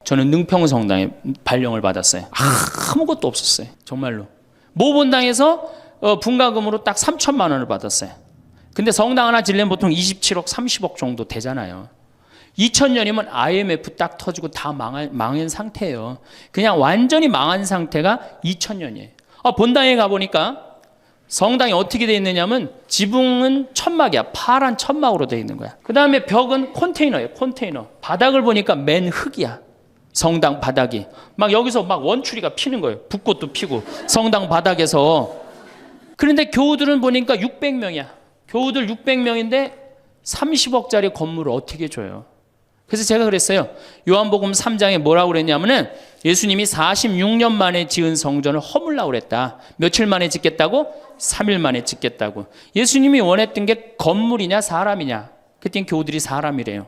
저는 능평성당에 발령을 받았어요. 아무것도 없었어요. 정말로. 모본당에서 분가금으로 딱 3천만 원을 받았어요. 근데 성당 하나 지려면 보통 27억, 30억 정도 되잖아요. 2000년이면 IMF 딱 터지고 다 망한 상태예요. 그냥 완전히 망한 상태가 2000년이에요. 본당에 가보니까 성당이 어떻게 되어 있느냐면 지붕은 천막이야. 파란 천막으로 되어 있는 거야. 그 다음에 벽은 컨테이너예요. 컨테이너. 바닥을 보니까 맨 흙이야. 성당 바닥이. 막 여기서 막 원추리가 피는 거예요. 붓꽃도 피고 성당 바닥에서. 그런데 교우들은 보니까 600명이야. 교우들 600명인데 30억짜리 건물을 어떻게 줘요? 그래서 제가 그랬어요. 요한복음 3장에 뭐라고 그랬냐면은 예수님이 46년 만에 지은 성전을 허물라고 그랬다. 며칠 만에 짓겠다고? 3일 만에 짓겠다고. 예수님이 원했던 게 건물이냐 사람이냐? 그땐 교우들이 사람이래요.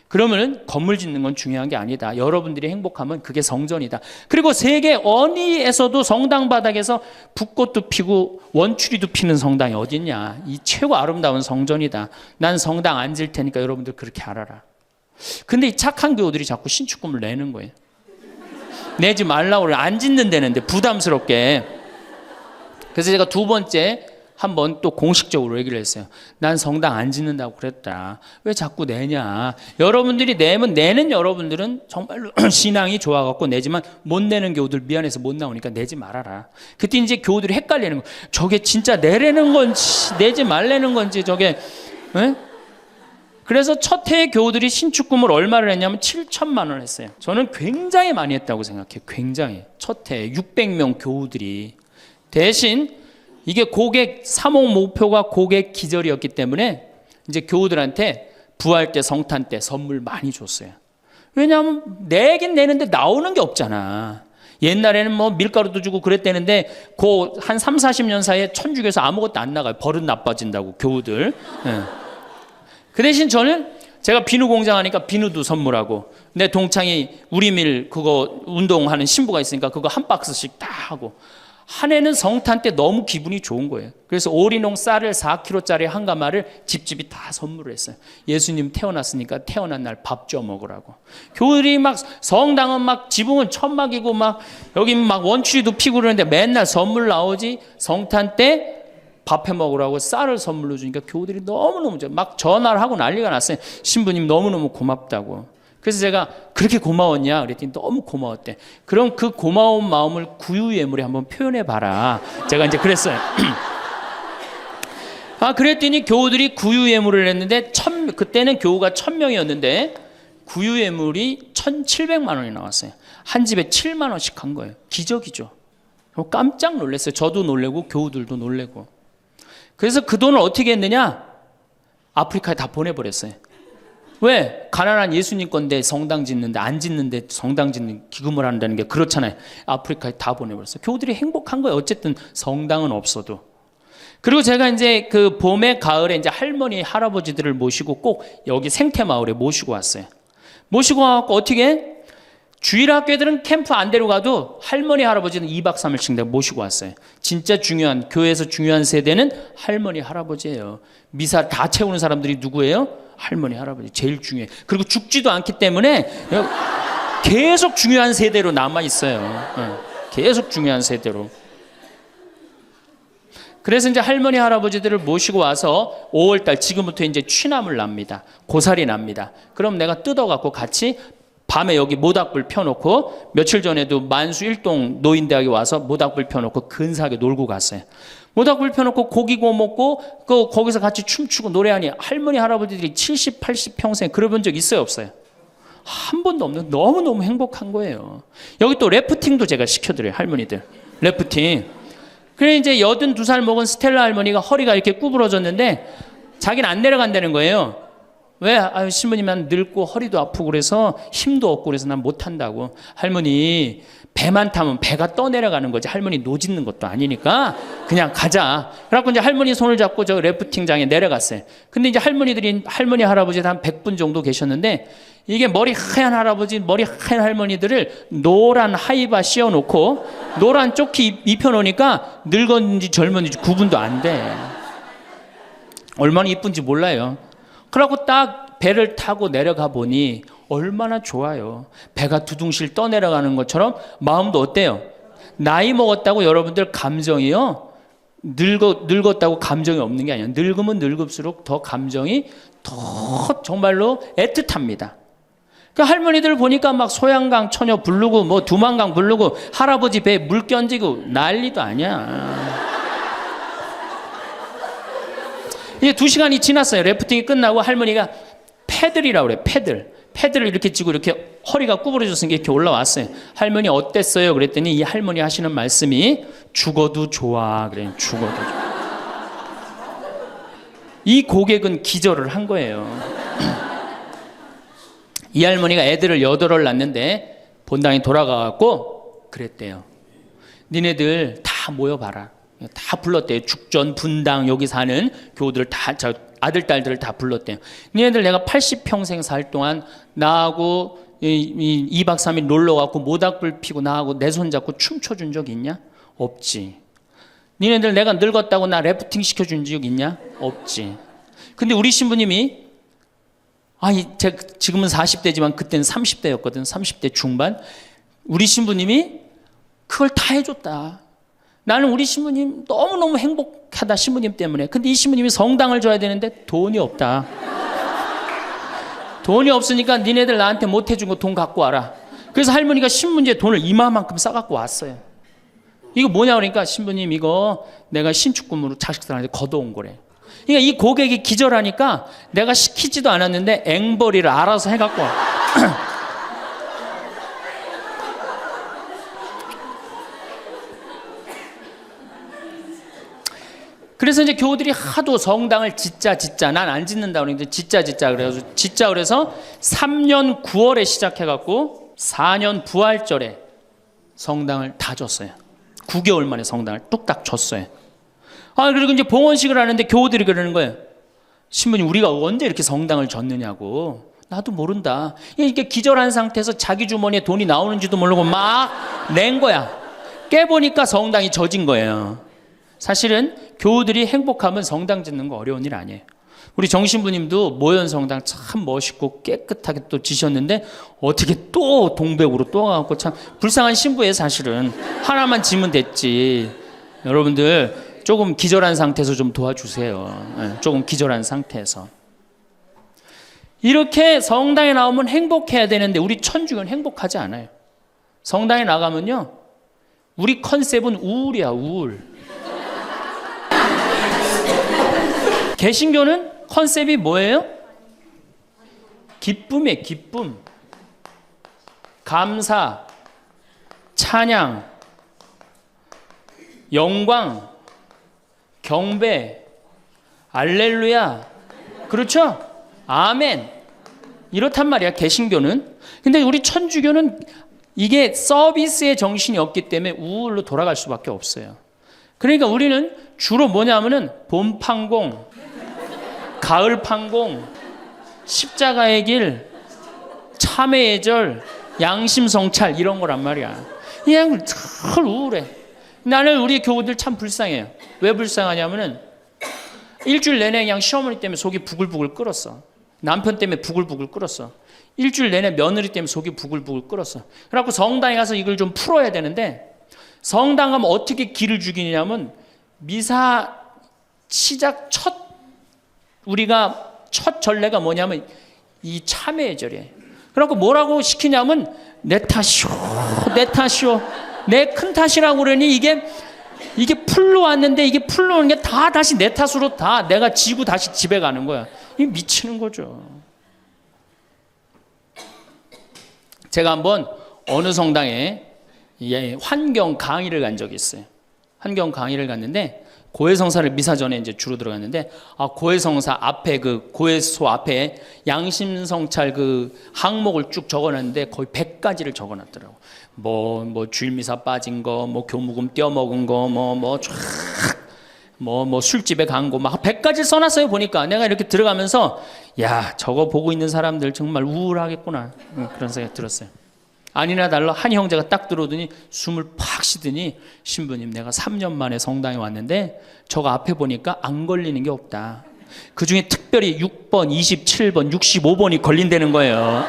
그러면 건물 짓는 건 중요한 게 아니다. 여러분들이 행복하면 그게 성전이다. 그리고 세계 어디에서도 성당 바닥에서 붓꽃도 피고 원추리도 피는 성당이 어딨냐. 이 최고 아름다운 성전이다. 난 성당 안 질 테니까 여러분들 그렇게 알아라. 근데 이 착한 교우들이 자꾸 신축금을 내는 거예요. 내지 말라고 그래. 안 짓는다는데 부담스럽게. 그래서 제가 두 번째 한번 또 공식적으로 얘기를 했어요. 난 성당 안 짓는다고 그랬다. 왜 자꾸 내냐. 여러분들이 내면 내는 여러분들은 정말로 신앙이 좋아갖고 내지만 못 내는 교우들 미안해서 못 나오니까 내지 말아라. 그때 이제 교우들이 헷갈리는 거예요. 저게 진짜 내라는 건지 내지 말라는 건지 저게. 에? 그래서 첫 해에 교우들이 신축금을 얼마를 했냐면 7천만 원 했어요. 저는 굉장히 많이 했다고 생각해요. 굉장히. 첫 해에 600명 교우들이. 대신 이게 고객 사목 목표가 고객 기절이었기 때문에 이제 교우들한테 부활 때 성탄 때 선물 많이 줬어요. 왜냐하면 내긴 내는데 나오는 게 없잖아. 옛날에는 뭐 밀가루도 주고 그랬대는데 그 한 3, 40년 사이에 천주교에서 아무것도 안 나가요. 버릇 나빠진다고 교우들. 네. 그 대신 저는 제가 비누 공장 하니까 비누도 선물하고 내 동창이 우리밀 그거 운동하는 신부가 있으니까 그거 한 박스씩 다 하고 한 해는 성탄 때 너무 기분이 좋은 거예요. 그래서 오리농 쌀을 4kg짜리 한 가마를 집집이 다 선물을 했어요. 예수님 태어났으니까 태어난 날 밥 줘 먹으라고. 교우들이 막 성당은 막 지붕은 천막이고 막 여기 막 원추리도 피고 그러는데 맨날 선물 나오지. 성탄 때 밥 해 먹으라고 쌀을 선물로 주니까 교우들이 너무너무 막 전화를 하고 난리가 났어요. 신부님 너무너무 고맙다고. 그래서 제가 그렇게 고마웠냐 그랬더니 너무 고마웠대. 그럼 그 고마운 마음을 구유예물에 한번 표현해 봐라. 제가 이제 그랬어요. 그랬더니 교우들이 구유예물을 했는데 그때는 교우가 1000명이었는데 구유예물이 1700만 원이 나왔어요. 한 집에 7만 원씩 한 거예요. 기적이죠. 깜짝 놀랐어요. 저도 놀래고 교우들도 놀래고. 그래서 그 돈을 어떻게 했느냐? 아프리카에 다 보내버렸어요. 왜? 가난한 예수님 건데 성당 짓는데 안 짓는데 성당 짓는 기금을 한다는 게 그렇잖아요. 아프리카에 다 보내버렸어요. 교우들이 행복한 거예요. 어쨌든 성당은 없어도. 그리고 제가 이제 그 봄에 가을에 이제 할머니 할아버지들을 모시고 꼭 여기 생태마을에 모시고 왔어요. 모시고 와갖고 어떻게 해? 주일학교들은 캠프 안 데려가도 할머니 할아버지는 2박 3일씩 내가 모시고 왔어요. 진짜 중요한 교회에서 중요한 세대는 할머니 할아버지예요. 미사 다 채우는 사람들이 누구예요? 할머니 할아버지 제일 중요해. 그리고 죽지도 않기 때문에 계속 중요한 세대로 남아 있어요. 계속 중요한 세대로. 그래서 이제 할머니 할아버지들을 모시고 와서 5월달 지금부터 이제 취나물 납니다. 고사리 납니다. 그럼 내가 뜯어갖고 같이 밤에 여기 모닥불 펴놓고 며칠 전에도 만수 일동 노인대학에 와서 모닥불 펴놓고 근사하게 놀고 갔어요. 모닥불 펴놓고 고기 구워 먹고 거기서 같이 춤추고 노래하니 할머니 할아버지들이 70, 80 평생 그래본 적 있어요 없어요? 한 번도 없는 너무너무 행복한 거예요. 여기 또 래프팅도 제가 시켜드려요. 할머니들 래프팅. 그래 이제 82살 먹은 스텔라 할머니가 허리가 이렇게 구부러졌는데 자기는 안 내려간다는 거예요. 왜? 신부님 난 늙고 허리도 아프고 그래서 힘도 없고 그래서 난 못한다고. 할머니 배만 타면 배가 떠내려가는 거지 할머니 노짓는 것도 아니니까 그냥 가자. 그래갖고 이제 할머니 손을 잡고 저 래프팅장에 내려갔어요. 근데 이제 할머니 할아버지 한 100분 정도 계셨는데 이게 머리 하얀 할아버지 머리 하얀 할머니들을 노란 하이바 씌워놓고 노란 조끼 입혀놓으니까 늙었는지 젊었는지 구분도 안 돼. 얼마나 이쁜지 몰라요. 그러고 딱 배를 타고 내려가 보니 얼마나 좋아요. 배가 두둥실 떠내려가는 것처럼 마음도 어때요? 나이 먹었다고 여러분들 감정이요, 늙었다고 감정이 없는 게 아니에요. 늙으면 늙을수록 더 감정이 더 정말로 애틋합니다. 그 할머니들 보니까 막 소양강 처녀 부르고 뭐 두만강 부르고 할아버지 배에 물 껴지고 난리도 아니야. 이제 2시간이 지났어요. 래프팅이 끝나고 할머니가 패들이라고 그래. 패들을 이렇게 쥐고 이렇게 허리가 구부러졌으니까 이렇게 올라왔어요. 할머니 어땠어요? 그랬더니 이 할머니 하시는 말씀이 죽어도 좋아. 그래. 죽어도 좋아. 이 고객은 기절을 한 거예요. 이 할머니가 애들을 8을 낳는데 본당에 돌아가갖고 그랬대요. 니네들 다 모여봐라. 다 불렀대요. 죽전, 분당, 여기 사는 교우들 다, 아들, 딸들을 다 불렀대요. 니네들 내가 80평생 살 동안 나하고 2박 3일 놀러가고 모닥불 피고 나하고 내 손잡고 춤춰준 적 있냐? 없지. 니네들 내가 늙었다고 나 래프팅 시켜준 적 있냐? 없지. 근데 우리 신부님이 지금은 40대지만 그때는 30대였거든. 30대 중반. 우리 신부님이 그걸 다 해줬다. 나는 우리 신부님 너무너무 행복하다, 신부님 때문에. 근데 이 신부님이 성당을 줘야 되는데 돈이 없다. 돈이 없으니까 니네들 나한테 못 해준 거 돈 갖고 와라. 그래서 할머니가 신문지에 돈을 이마만큼 싸갖고 왔어요. 이거 뭐냐 그러니까 신부님 이거 내가 신축금으로 자식들한테 걷어온 거래. 그러니까 이 고객이 기절하니까 내가 시키지도 않았는데 앵벌이를 알아서 해갖고 와. 그래서 이제 교우들이 하도 성당을 짓자 난 안 짓는다 그러는데 짓자 그래서 3년 9월에 시작해갖고 4년 부활절에 성당을 다 줬어요. 9개월 만에 성당을 뚝딱 줬어요. 그리고 이제 봉헌식을 하는데 교우들이 그러는 거예요. 신부님 우리가 언제 이렇게 성당을 줬느냐고. 나도 모른다. 이렇게 기절한 상태에서 자기 주머니에 돈이 나오는지도 모르고 막 낸 거야. 깨보니까 성당이 젖은 거예요. 사실은 교우들이 행복하면 성당 짓는 거 어려운 일 아니에요. 우리 정신부님도 모현 성당 참 멋있고 깨끗하게 또 지셨는데 어떻게 또 동백으로 또 가갖고 참 불쌍한 신부예요. 사실은 하나만 지면 됐지. 여러분들 조금 기절한 상태에서 좀 도와주세요. 조금 기절한 상태에서. 이렇게 성당에 나오면 행복해야 되는데 우리 천주교는 행복하지 않아요. 성당에 나가면요 우리 컨셉은 우울이야. 우울. 개신교는 컨셉이 뭐예요? 기쁨이에요. 기쁨, 감사, 찬양, 영광, 경배, 알렐루야. 그렇죠? 아멘. 이렇단 말이야 개신교는. 근데 우리 천주교는 이게 서비스의 정신이 없기 때문에 우울로 돌아갈 수밖에 없어요. 그러니까 우리는 주로 뭐냐면은 봄판공, 가을판공, 십자가의 길, 참회의 절, 양심성찰 이런 거란 말이야. 그냥 늘 우울해. 나는 우리 교우들 참 불쌍해요. 왜 불쌍하냐면은 일주일 내내 그냥 시어머니 때문에 속이 부글부글 끓었어. 남편 때문에 부글부글 끓었어. 일주일 내내 며느리 때문에 속이 부글부글 끓었어. 그래갖고 성당에 가서 이걸 좀 풀어야 되는데 성당 가면 어떻게 기를 죽이냐면 미사 시작 우리가 첫 전례가 뭐냐면 이 참회의 절이에요. 그래갖고 뭐라고 시키냐면 내 탓이오, 내 탓이오, 내 큰 탓이라고 그러니 이게 풀로 왔는데 이게 풀로 오는 게 다 다시 내 탓으로 다 내가 지고 다시 집에 가는 거야. 이게 미치는 거죠. 제가 한번 어느 성당에 환경 강의를 간 적이 있어요. 환경 강의를 갔는데 고해성사를 미사 전에 이제 주로 들어갔는데 고해성사 앞에 그 고해소 앞에 양심성찰 그 항목을 쭉 적어놨는데 거의 100가지를 적어놨더라고. 뭐 주일미사 빠진 거, 뭐 교무금 떼어먹은 거, 뭐 술집에 간 거 막 100가지 써놨어요. 보니까 내가 이렇게 들어가면서 야 저거 보고 있는 사람들 정말 우울하겠구나 그런 생각이 들었어요. 아니나 달라 한 형제가 딱 들어오더니 숨을 팍 쉬더니 신부님 내가 3년 만에 성당에 왔는데 저거 앞에 보니까 안 걸리는 게 없다. 그중에 특별히 6번, 27번, 65번이 걸린다는 거예요.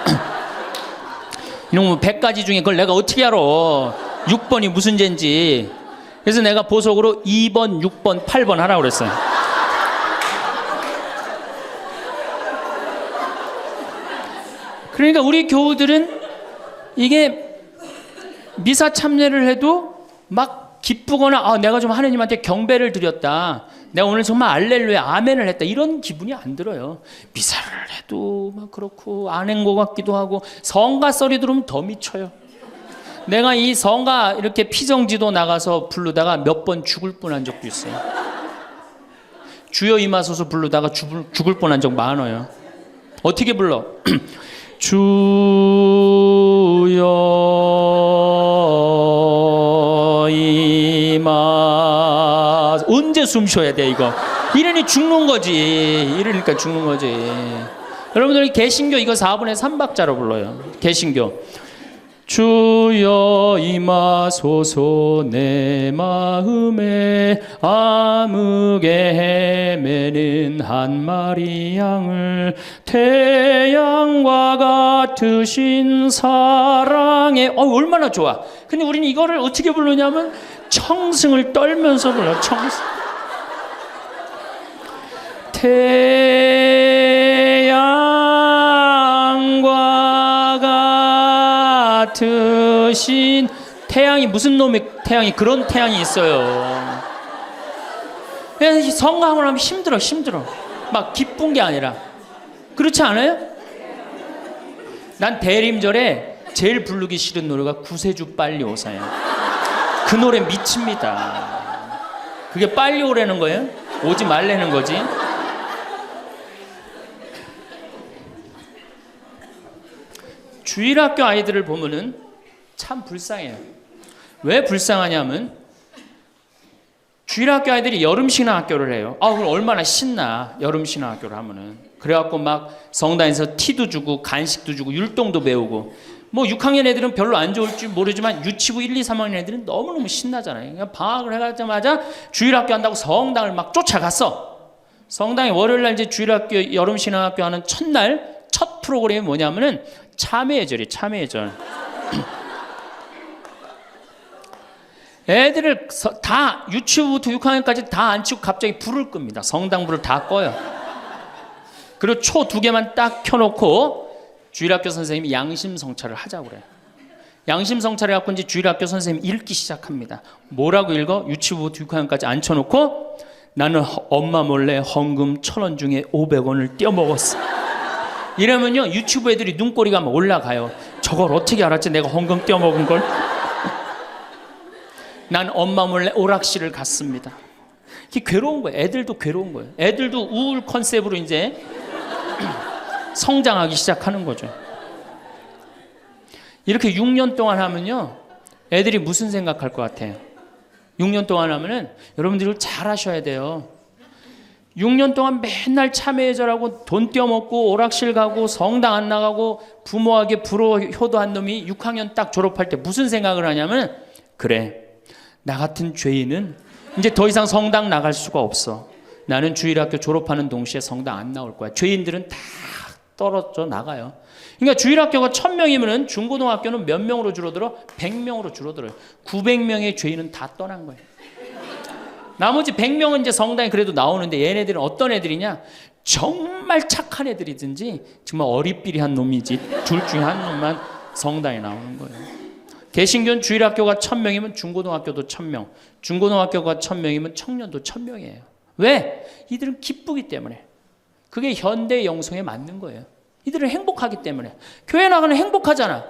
이놈 100가지 중에 그걸 내가 어떻게 알아? 6번이 무슨 죄인지. 그래서 내가 보석으로 2번, 6번, 8번 하라고 그랬어요. 그러니까 우리 교우들은 이게 미사 참여를 해도 막 기쁘거나 내가 좀 하느님한테 경배를 드렸다, 내가 오늘 정말 알렐루야 아멘을 했다, 이런 기분이 안 들어요. 미사를 해도 막 그렇고 안 한 것 같기도 하고, 성가 소리 들으면 더 미쳐요. 내가 이 성가 이렇게 피정지도 나가서 부르다가 몇 번 죽을 뻔한 적도 있어요. 주여 임하소서 부르다가 죽을 뻔한 적 많아요. 어떻게 불러? 주여 임하. 언제 숨 쉬어야 돼 이거? 이러니 죽는 거지. 이러니까 죽는 거지. 여러분들 개신교 이거 4분의 3박자로 불러요. 개신교. 주여 임하소서 내 마음에 암흑에 헤매는 한 마리 양을 태양과 같으신 사랑에. 얼마나 좋아. 근데 우리는 이거를 어떻게 부르냐면 청승을 떨면서 불러. 청승. 태양과 같으신. 태양이 무슨 놈의 태양이? 그런 태양이 있어요. 성가하고 나면 힘들어. 막 기쁜 게 아니라. 그렇지 않아요? 난 대림절에 제일 부르기 싫은 노래가 구세주 빨리 오사예요. 그 노래 미칩니다. 그게 빨리 오라는 거예요? 오지 말라는 거지. 주일학교 아이들을 보면은 참 불쌍해요. 왜 불쌍하냐면 주일학교 아이들이 여름신학교를 해요. 그럼 얼마나 신나, 여름신학교를 하면은. 그래갖고 막 성당에서 티도 주고 간식도 주고 율동도 배우고. 뭐 6학년 애들은 별로 안 좋을지 모르지만 유치부 1, 2, 3학년 애들은 너무너무 신나잖아요. 그러니까 방학을 해가자마자 주일학교 한다고 성당을 막 쫓아갔어. 성당에 월요일날 이제 주일학교 여름신학교 하는 첫날 첫 프로그램이 뭐냐면은 참회절이에요. 참회절. 애들을 다 유치부부터 6학년까지 다 안 치고 갑자기 불을 끕니다. 성당불을 다 꺼요. 그리고 초 2개만 딱 켜놓고 주일학교 선생님이 양심성찰을 하자고 그래요. 양심성찰을 갖고 이제 주일학교 선생님이 읽기 시작합니다. 뭐라고 읽어? 유치부부터 6학년까지 앉혀놓고 나는 엄마 몰래 헌금 1,000원 중에 500원을 떼어먹었어. 이러면요 유치부 애들이 눈꼬리가 막 올라가요. 저걸 어떻게 알았지? 내가 헌금 떼어먹은 걸? 난 엄마 몰래 오락실을 갔습니다. 이게 괴로운 거예요. 애들도 괴로운 거예요. 애들도 우울 컨셉으로 이제 성장하기 시작하는 거죠. 이렇게 6년 동안 하면요 애들이 무슨 생각할 것 같아요? 6년 동안 하면은 여러분들이 잘 하셔야 돼요. 6년 동안 맨날 참회절하고 돈 떼어먹고 오락실 가고 성당 안 나가고 부모에게 불호 효도한 놈이 6학년 딱 졸업할 때 무슨 생각을 하냐면, 그래 나 같은 죄인은 이제 더 이상 성당 나갈 수가 없어. 나는 주일학교 졸업하는 동시에 성당 안 나올 거야. 죄인들은 다 떨어져 나가요. 그러니까 주일학교가 1,000명이면 중고등학교는 몇 명으로 줄어들어? 100명으로 줄어들어요. 900명의 죄인은 다 떠난 거예요. 나머지 100명은 이제 성당에 그래도 나오는데, 얘네들은 어떤 애들이냐? 정말 착한 애들이든지 정말 어리삐리한 놈이지 둘 중에 한 놈만 성당에 나오는 거예요. 개신교는 주일학교가 1,000명이면 중고등학교도 1,000명, 중고등학교가 1,000명이면 청년도 1,000명이에요. 왜? 이들은 기쁘기 때문에. 그게 현대 영성에 맞는 거예요. 이들은 행복하기 때문에. 교회 나가면 행복하잖아.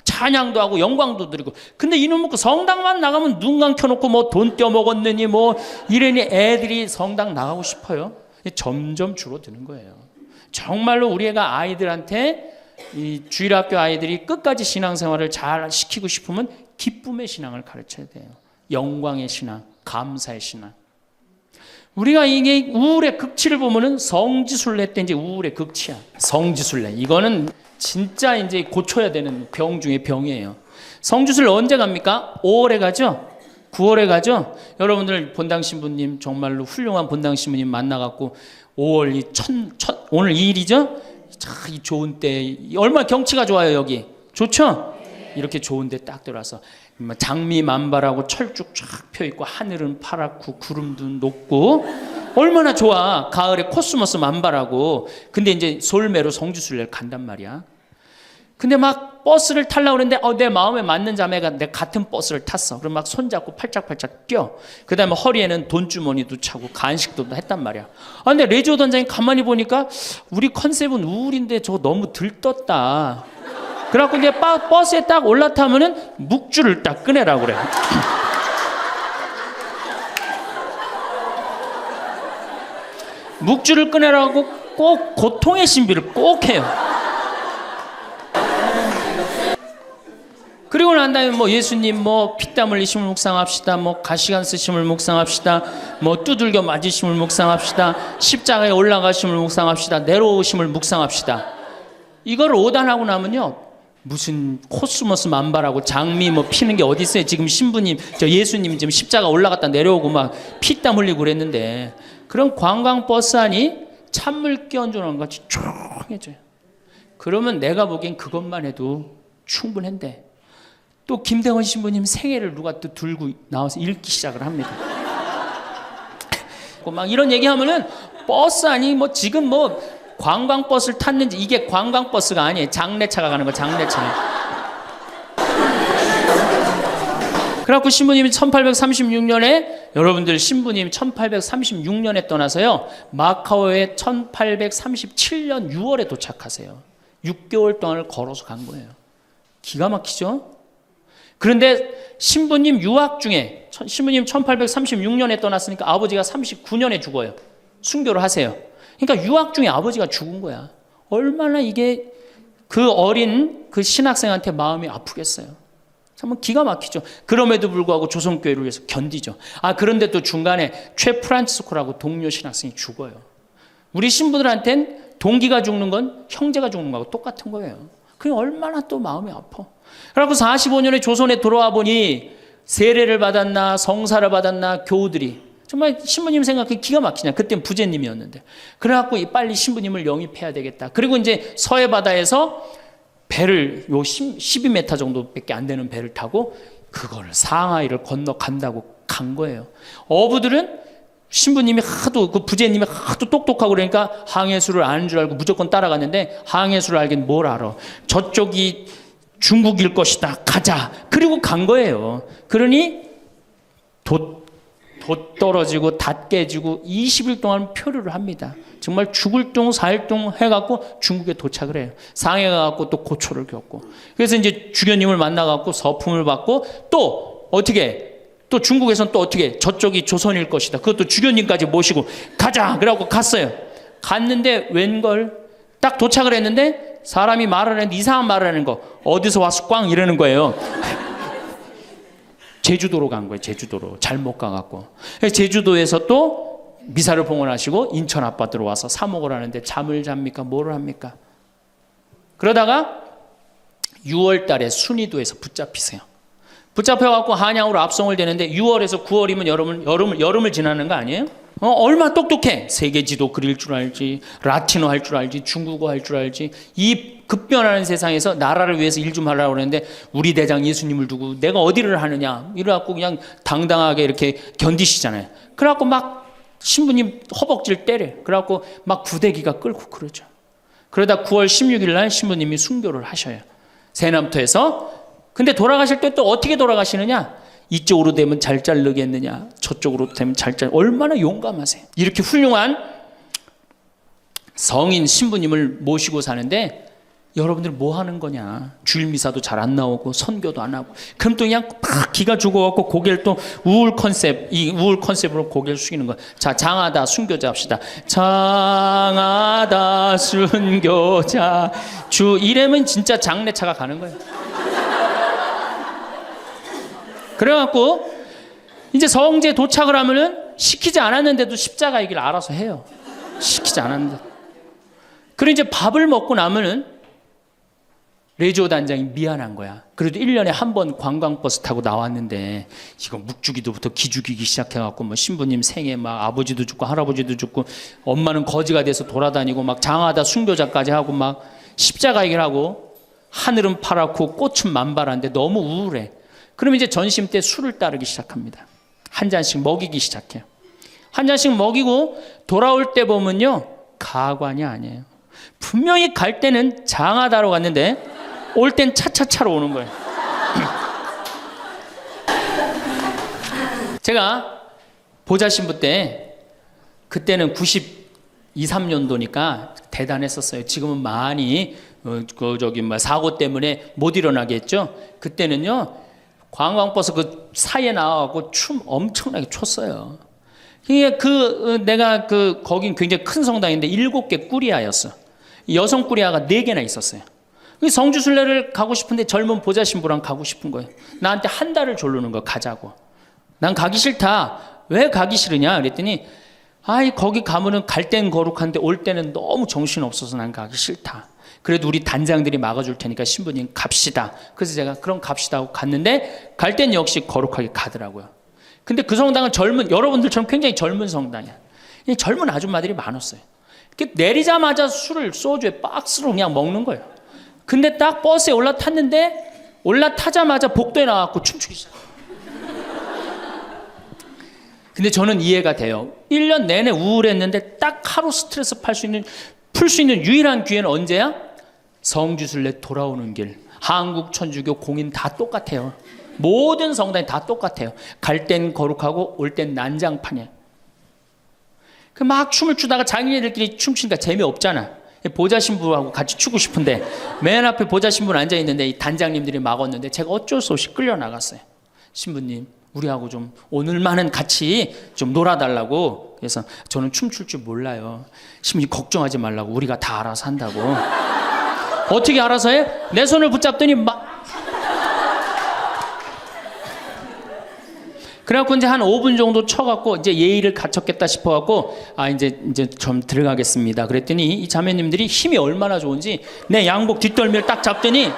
찬양도 하고 영광도 드리고. 근데 이놈 먹고 성당만 나가면 눈 감켜놓고 뭐 돈 떼어먹었느니 뭐 이러니 애들이 성당 나가고 싶어요. 점점 줄어드는 거예요. 정말로 우리 애가 아이들한테, 이 주일학교 아이들이 끝까지 신앙생활을 잘 시키고 싶으면 기쁨의 신앙을 가르쳐야 돼요. 영광의 신앙, 감사의 신앙. 우리가 이게 우울의 극치를 보면은 성지순례 때 이제 우울의 극치야. 성지순례. 이거는 진짜 이제 고쳐야 되는 병 중에 병이에요. 성지순례 언제 갑니까? 5월에 가죠? 9월에 가죠? 여러분들 본당 신부님 정말로 훌륭한 본당 신부님 만나갖고 5월 오늘 2일이죠? 참 이 좋은 때 얼마나 경치가 좋아요. 여기 좋죠? 이렇게 좋은데 딱 들어와서 장미 만발하고 철쭉 쫙 펴있고 하늘은 파랗고 구름도 높고 얼마나 좋아. 가을에 코스모스 만발하고. 근데 이제 솔매로 성지순례를 간단 말이야. 근데 막 버스를 타려고 그랬는데 내 마음에 맞는 자매가 내 같은 버스를 탔어. 그럼 막 손잡고 팔짝팔짝 뛰어. 그 다음에 허리에는 돈주머니도 차고 간식도 했단 말이야. 근데 레지오 단장이 가만히 보니까 우리 컨셉은 우울인데 저거 너무 들떴다. 그래갖고 이제 버스에 딱 올라타면은 묵주를 딱 꺼내라고 그래. 묵주를 꺼내라고 꼭 고통의 신비를 꼭 해요. 그리고 난 다음에 뭐 예수님 뭐 피땀 흘리심을 묵상합시다. 뭐 가시관 쓰심을 묵상합시다. 뭐 두들겨 맞으심을 묵상합시다. 십자가에 올라가심을 묵상합시다. 내려오심을 묵상합시다. 이걸 오단하고 나면요. 무슨 코스모스 만발하고 장미 뭐 피는 게 어디 있어요. 지금 신부님, 저 예수님 지금 십자가 올라갔다 내려오고 막 피땀 흘리고 그랬는데 그런 관광버스 안이 찬물 끼얹어놓은 것 같이 조용해져요. 그러면 내가 보기엔 그것만 해도 충분한데 또 김대원 신부님 생애를 누가 또 들고 나와서 읽기 시작을 합니다. 막 이런 얘기하면은 버스 안이 뭐 지금 뭐 관광버스를 탔는지 이게 관광버스가 아니에요. 장례차가 가는 거 장례차. 그래갖고 신부님이 1836년에 여러분들 신부님 1836년에 떠나서요. 마카오에 1837년 6월에 도착하세요. 6개월 동안을 걸어서 간 거예요. 기가 막히죠? 그런데 신부님 유학 중에 신부님 1836년에 떠났으니까 아버지가 39년에 죽어요. 순교를 하세요. 그러니까 유학 중에 아버지가 죽은 거야. 얼마나 이게 그 어린 그 신학생한테 마음이 아프겠어요. 정말 기가 막히죠. 그럼에도 불구하고 조선교회를 위해서 견디죠. 그런데 또 중간에 최 프란치스코라고 동료 신학생이 죽어요. 우리 신부들한텐 동기가 죽는 건 형제가 죽는 거하고 똑같은 거예요. 그게 얼마나 또 마음이 아파. 그래갖고 45년에 조선에 돌아와 보니 세례를 받았나 성사를 받았나 교우들이 정말 신부님 생각해 기가 막히냐. 그땐 부제님이었는데. 그래갖고 빨리 신부님을 영입해야 되겠다. 그리고 이제 서해 바다에서 배를 12m 정도밖에 안 되는 배를 타고 그거를 상하이를 건너간다고 간 거예요. 어부들은 신부님이 하도 그 부제님이 하도 똑똑하고 그러니까 항해수를 아는 줄 알고 무조건 따라갔는데 항해수를 알긴 뭘 알아. 저쪽이 중국일 것이다. 가자. 그리고 간 거예요. 그러니 돛 떨어지고 닷 깨지고 20일 동안 표류를 합니다. 정말 죽을 둥 살 둥 해갖고 중국에 도착을 해요. 상해 가갖고 또 고초를 겪고. 그래서 이제 주교님을 만나갖고 서품을 받고 또 어떻게 또 중국에서는 또 어떻게 저쪽이 조선일 것이다. 그것도 주교님까지 모시고 가자. 그래갖고 갔어요. 갔는데 웬걸 딱 도착을 했는데 사람이 말을 했는데 이상한 말을 하는 거. 어디서 와서 꽝 이러는 거예요. 제주도로 간 거예요. 제주도로. 잘못 가갖고. 제주도에서 또 미사를 봉헌하시고 인천 아파트로 와서 사목을 하는데 잠을 잡니까? 뭐를 합니까? 그러다가 6월 달에 순이도에서 붙잡히세요. 붙잡혀갖고 한양으로 압송을 되는데 6월에서 9월이면 여름을 지나는 거 아니에요? 얼마나 똑똑해. 세계 지도 그릴 줄 알지, 라틴어 할 줄 알지, 중국어 할 줄 알지. 이 급변하는 세상에서 나라를 위해서 일 좀 하려고 그러는데 우리 대장 예수님을 두고 내가 어디를 하느냐 이래갖고 그냥 당당하게 이렇게 견디시잖아요. 그래갖고 막 신부님 허벅지를 때려. 그래갖고 막 구데기가 끓고 그러죠. 그러다 9월 16일 날 신부님이 순교를 하셔요. 세남토에서. 근데 돌아가실 때 또 어떻게 돌아가시느냐? 이쪽으로 되면 잘 자르겠느냐, 저쪽으로 되면 잘 자르. 얼마나 용감하세요. 이렇게 훌륭한 성인 신부님을 모시고 사는데 여러분들 뭐 하는 거냐? 주일 미사도 잘 안 나오고 선교도 안 하고. 그럼 또 그냥 팍 기가 죽어갖고 고개를 또 우울 컨셉으로 고개를 숙이는 거야. 자, 장하다 순교자 합시다. 장하다 순교자 주 이러면 진짜 장례차가 가는 거예요. 그래갖고 이제 성지에 도착을 하면은 시키지 않았는데도 십자가 얘기를 알아서 해요. 시키지 않았는데. 그리고 이제 밥을 먹고 나면은 레지오 단장이 미안한 거야. 그래도 1년에 한 번 관광버스 타고 나왔는데 이거 묵주기도부터 기죽이기 시작해갖고 뭐 신부님 생에 막 아버지도 죽고 할아버지도 죽고 엄마는 거지가 돼서 돌아다니고 막 장하다 순교자까지 하고 막 십자가 얘기를 하고 하늘은 파랗고 꽃은 만발한데 너무 우울해. 그럼 이제 전심 때 술을 따르기 시작합니다. 한 잔씩 먹이기 시작해요. 한 잔씩 먹이고 돌아올 때 보면요, 가관이 아니에요. 분명히 갈 때는 장하다로 갔는데 올 땐 차차차로 오는 거예요. 제가 보좌 신부 때, 그때는 92, 3년도니까 대단했었어요. 지금은 많이 사고 때문에 못 일어나게 했죠. 그때는요, 관광버스 그 사이에 나와갖고 춤 엄청나게 췄어요. 내가 거긴 굉장히 큰 성당인데 7개 꾸리아였어. 여성 꾸리아가 4개나 있었어요. 성주순례를 가고 싶은데 젊은 보좌 신부랑 가고 싶은 거예요. 나한테 한 달을 졸르는 거, 가자고. 난 가기 싫다. 왜 가기 싫으냐 그랬더니, 거기 가면은 갈 땐 거룩한데 올 때는 너무 정신 없어서 난 가기 싫다. 그래도 우리 단장들이 막아줄 테니까 신부님 갑시다. 그래서 제가 그럼 갑시다 하고 갔는데 갈 땐 역시 거룩하게 가더라고요. 근데 그 성당은 여러분들처럼 굉장히 젊은 성당이야. 젊은 아줌마들이 많았어요. 내리자마자 술을 소주에 박스로 그냥 먹는 거예요. 근데 딱 버스에 올라타자마자 복도에 나와서 춤추기 시작. 근데 저는 이해가 돼요. 1년 내내 우울했는데 딱 하루 스트레스 풀 수 있는 유일한 기회는 언제야? 성주순례 돌아오는 길. 한국 천주교 공인 다 똑같아요. 모든 성당이 다 똑같아요. 갈 땐 거룩하고 올 땐 난장판이에요. 막 춤을 추다가 자기네들끼리 춤추니까 재미없잖아. 보좌 신부하고 같이 추고 싶은데 맨 앞에 보좌 신부는 앉아있는데 이 단장님들이 막았는데 제가 어쩔 수 없이 끌려나갔어요. 신부님, 우리하고 좀 오늘만은 같이 좀 놀아달라고. 그래서 저는 춤출 줄 몰라요. 신부님 걱정하지 말라고, 우리가 다 알아서 한다고. 어떻게 알아서 해? 내 손을 붙잡더니 그래갖고 이제 한 5분 정도 쳐갖고 이제 예의를 갖췄겠다 싶어갖고 이제 좀 들어가겠습니다. 그랬더니 이 자매님들이 힘이 얼마나 좋은지 내 양복 뒷덜미를 딱 잡더니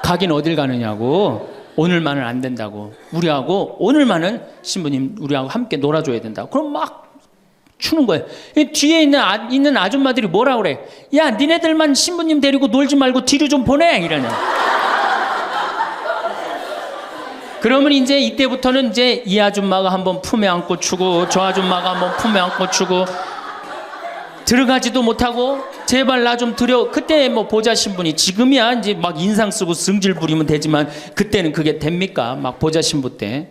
가긴 어딜 가느냐고. 오늘만은 안 된다고. 우리하고 오늘만은 신부님 우리하고 함께 놀아줘야 된다고. 그럼 막 추는 거예요. 뒤에 있는 아줌마들이 뭐라 그래? 야, 니네들만 신부님 데리고 놀지 말고 뒤로 좀 보내 이러네. 그러면 이제 이때부터는 이제 이 아줌마가 한번 품에 안고 추고 저 아줌마가 한번 품에 안고 추고 들어가지도 못하고 제발 나 좀 들여. 그때 뭐 보좌 신부니 지금이야 이제 막 인상 쓰고 승질 부리면 되지만 그때는 그게 됩니까? 막 보좌 신부 때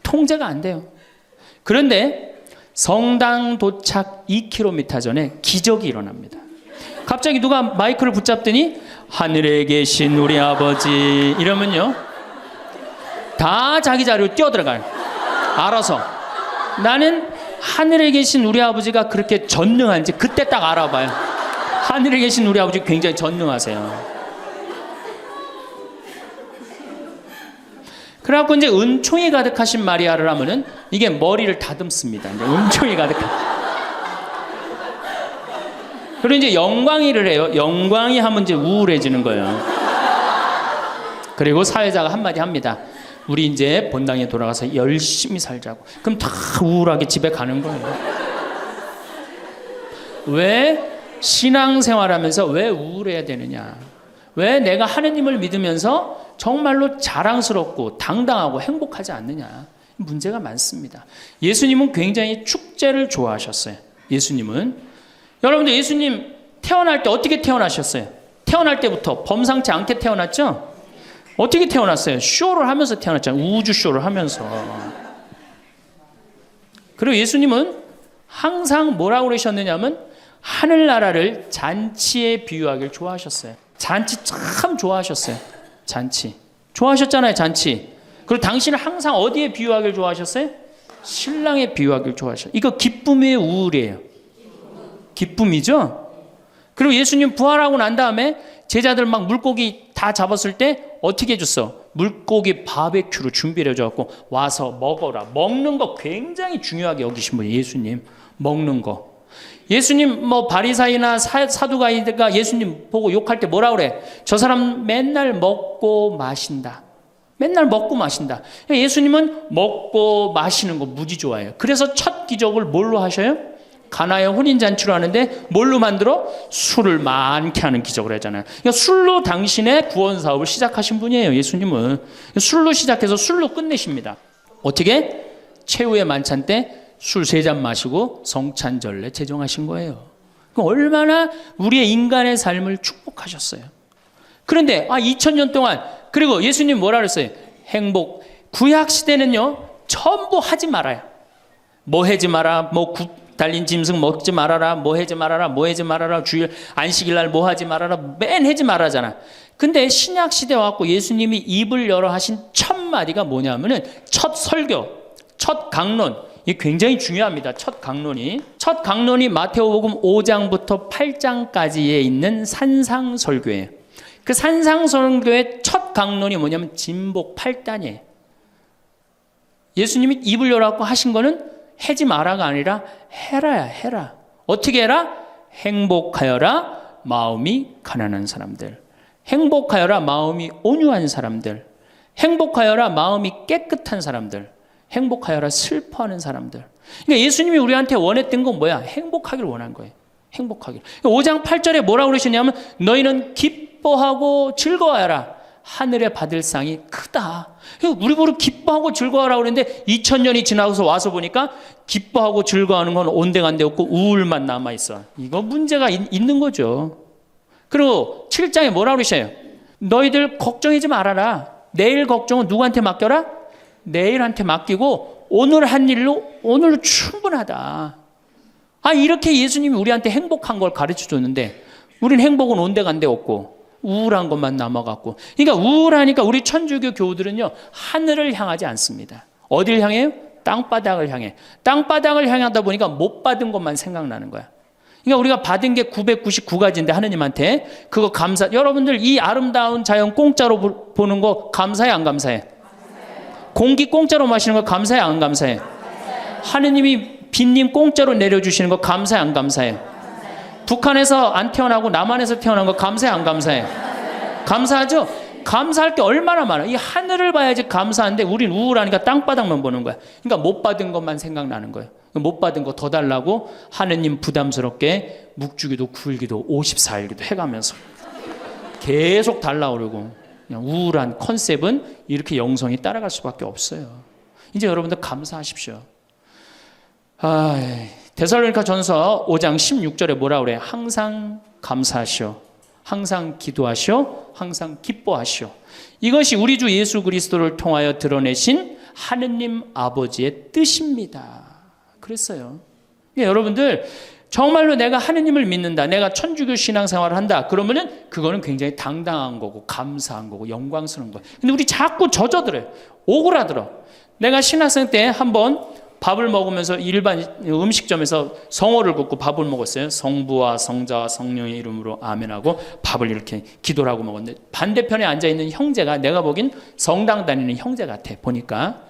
통제가 안 돼요. 그런데 성당 도착 2km 전에 기적이 일어납니다. 갑자기 누가 마이크를 붙잡더니 하늘에 계신 우리 아버지 이러면요 다 자기 자리로 뛰어들어가요. 알아서. 나는 하늘에 계신 우리 아버지가 그렇게 전능한지 그때 딱 알아봐요. 하늘에 계신 우리 아버지 굉장히 전능하세요. 그래갖고 이제 은총이 가득하신 마리아를 하면은 이게 머리를 다듬습니다. 이제 은총이 가득한. 그리고 이제 영광이를 해요. 영광이 하면 이제 우울해지는 거예요. 그리고 사회자가 한마디 합니다. 우리 이제 본당에 돌아가서 열심히 살자고. 그럼 다 우울하게 집에 가는 거예요. 왜 신앙생활하면서 왜 우울해야 되느냐? 왜 내가 하느님을 믿으면서 정말로 자랑스럽고 당당하고 행복하지 않느냐? 문제가 많습니다. 예수님은 굉장히 축제를 좋아하셨어요. 예수님은. 여러분들 예수님 태어날 때 어떻게 태어나셨어요? 태어날 때부터 범상치 않게 태어났죠? 어떻게 태어났어요? 쇼를 하면서 태어났잖아요. 우주 쇼를 하면서. 그리고 예수님은 항상 뭐라고 그러셨느냐면 하늘나라를 잔치에 비유하기를 좋아하셨어요. 잔치 참 좋아하셨어요. 잔치. 좋아하셨잖아요, 잔치. 그리고 당신은 항상 어디에 비유하기를 좋아하셨어요? 신랑에 비유하기를 좋아하셨어요. 이거 기쁨이에요, 우울이에요? 기쁨이죠? 그리고 예수님 부활하고 난 다음에 제자들 막 물고기 다 잡았을 때 어떻게 해줬어? 물고기 바베큐로 준비를 해줘갖고 와서 먹어라. 먹는 거 굉장히 중요하게 여기신 분이에요. 예수님. 먹는 거. 예수님 뭐 바리사이나 사두가이가 예수님 보고 욕할 때 뭐라 그래? 저 사람 맨날 먹고 마신다. 맨날 먹고 마신다. 예수님은 먹고 마시는 거 무지 좋아해요. 그래서 첫 기적을 뭘로 하셔요? 가나의 혼인잔치로 하는데 뭘로 만들어? 술을 많게 하는 기적을 하잖아요. 그러니까 술로 당신의 구원 사업을 시작하신 분이에요. 예수님은 술로 시작해서 술로 끝내십니다. 어떻게? 최후의 만찬 때 술 3잔 마시고 성찬전례 제정하신 거예요. 얼마나 우리의 인간의 삶을 축복하셨어요. 그런데 2000년 동안, 그리고 예수님 뭐라 그랬어요? 행복. 구약 시대는요 전부 하지 말아요. 뭐 하지 마라, 뭐 달린 짐승 먹지 말아라, 뭐 하지 말아라, 뭐 하지 말아라, 주일 안식일 날 뭐 하지 말아라, 맨 하지 말아잖아. 근데 신약 시대 와갖고 예수님이 입을 열어 하신 첫 마디가 뭐냐면은 첫 설교, 첫 강론. 이게 굉장히 중요합니다. 첫 강론이 마태복음 5장부터 8장까지에 있는 산상설교예요. 그 산상설교의 첫 강론이 뭐냐면 진복 8단이에요. 예수님이 입을 열어갖고 하신 거는 하지 마라가 아니라 해라야, 해라. 어떻게 해라? 행복하여라 마음이 가난한 사람들, 행복하여라 마음이 온유한 사람들, 행복하여라 마음이 깨끗한 사람들, 행복하여라 슬퍼하는 사람들. 그러니까 예수님이 우리한테 원했던 건 뭐야? 행복하기를 원한 거예요. 행복하기를. 5장 8절에 뭐라고 그러시냐면 너희는 기뻐하고 즐거워하라. 하늘에 받을 상이 크다. 우리 보러 기뻐하고 즐거워하라고 그랬는데 2000년이 지나서 와서 보니까 기뻐하고 즐거워하는 건 온데간데 없고 우울만 남아있어. 이거 문제가 있는 거죠. 그리고 7장에 뭐라고 그러셔요? 너희들 걱정하지 말아라. 내일 걱정은 누구한테 맡겨라? 내일한테 맡기고 오늘 한 일로 오늘 충분하다. 이렇게 예수님이 우리한테 행복한 걸 가르쳐 줬는데 우린 행복은 온데간데 없고 우울한 것만 남아갖고. 그러니까 우울하니까 우리 천주교 교우들은요 하늘을 향하지 않습니다. 어딜 향해요? 땅바닥을 향해. 땅바닥을 향하다 보니까 못 받은 것만 생각나는 거야. 그러니까 우리가 받은 게 999가지인데 하느님한테 그거 감사. 여러분들 이 아름다운 자연 공짜로 보는 거 감사해 안 감사해? 공기 공짜로 마시는 거 감사해 안 감사해? 하느님이 빈님 공짜로 내려주시는 거 감사해 안 감사해? 북한에서 안 태어나고 남한에서 태어난 거 감사해 안 감사해? 감사하죠? 감사할 게 얼마나 많아. 이 하늘을 봐야지 감사한데 우린 우울하니까 땅바닥만 보는 거야. 그러니까 못 받은 것만 생각나는 거예요. 못 받은 거 더 달라고 하느님 부담스럽게 묵주기도 9일기도 54일기도 해가면서 계속 달라고 그러고. 그냥 우울한 컨셉은 이렇게 영성이 따라갈 수밖에 없어요. 이제 여러분들 감사하십시오. 데살로니가 전서 5장 16절에 뭐라 그래? 항상 감사하시오. 항상 기도하시오. 항상 기뻐하시오. 이것이 우리 주 예수 그리스도를 통하여 드러내신 하느님 아버지의 뜻입니다. 그랬어요. 여러분들 정말로 내가 하느님을 믿는다, 내가 천주교 신앙생활을 한다, 그러면은 그거는 굉장히 당당한 거고 감사한 거고 영광스러운 거예요. 근데 우리 자꾸 젖어들어요. 오그라들어. 내가 신학생 때 한번 밥을 먹으면서 일반 음식점에서 성호를 긋고 밥을 먹었어요. 성부와 성자와 성령의 이름으로 아멘하고 밥을 이렇게 기도를 하고 먹었는데 반대편에 앉아있는 형제가 내가 보긴 성당 다니는 형제 같아 보니까.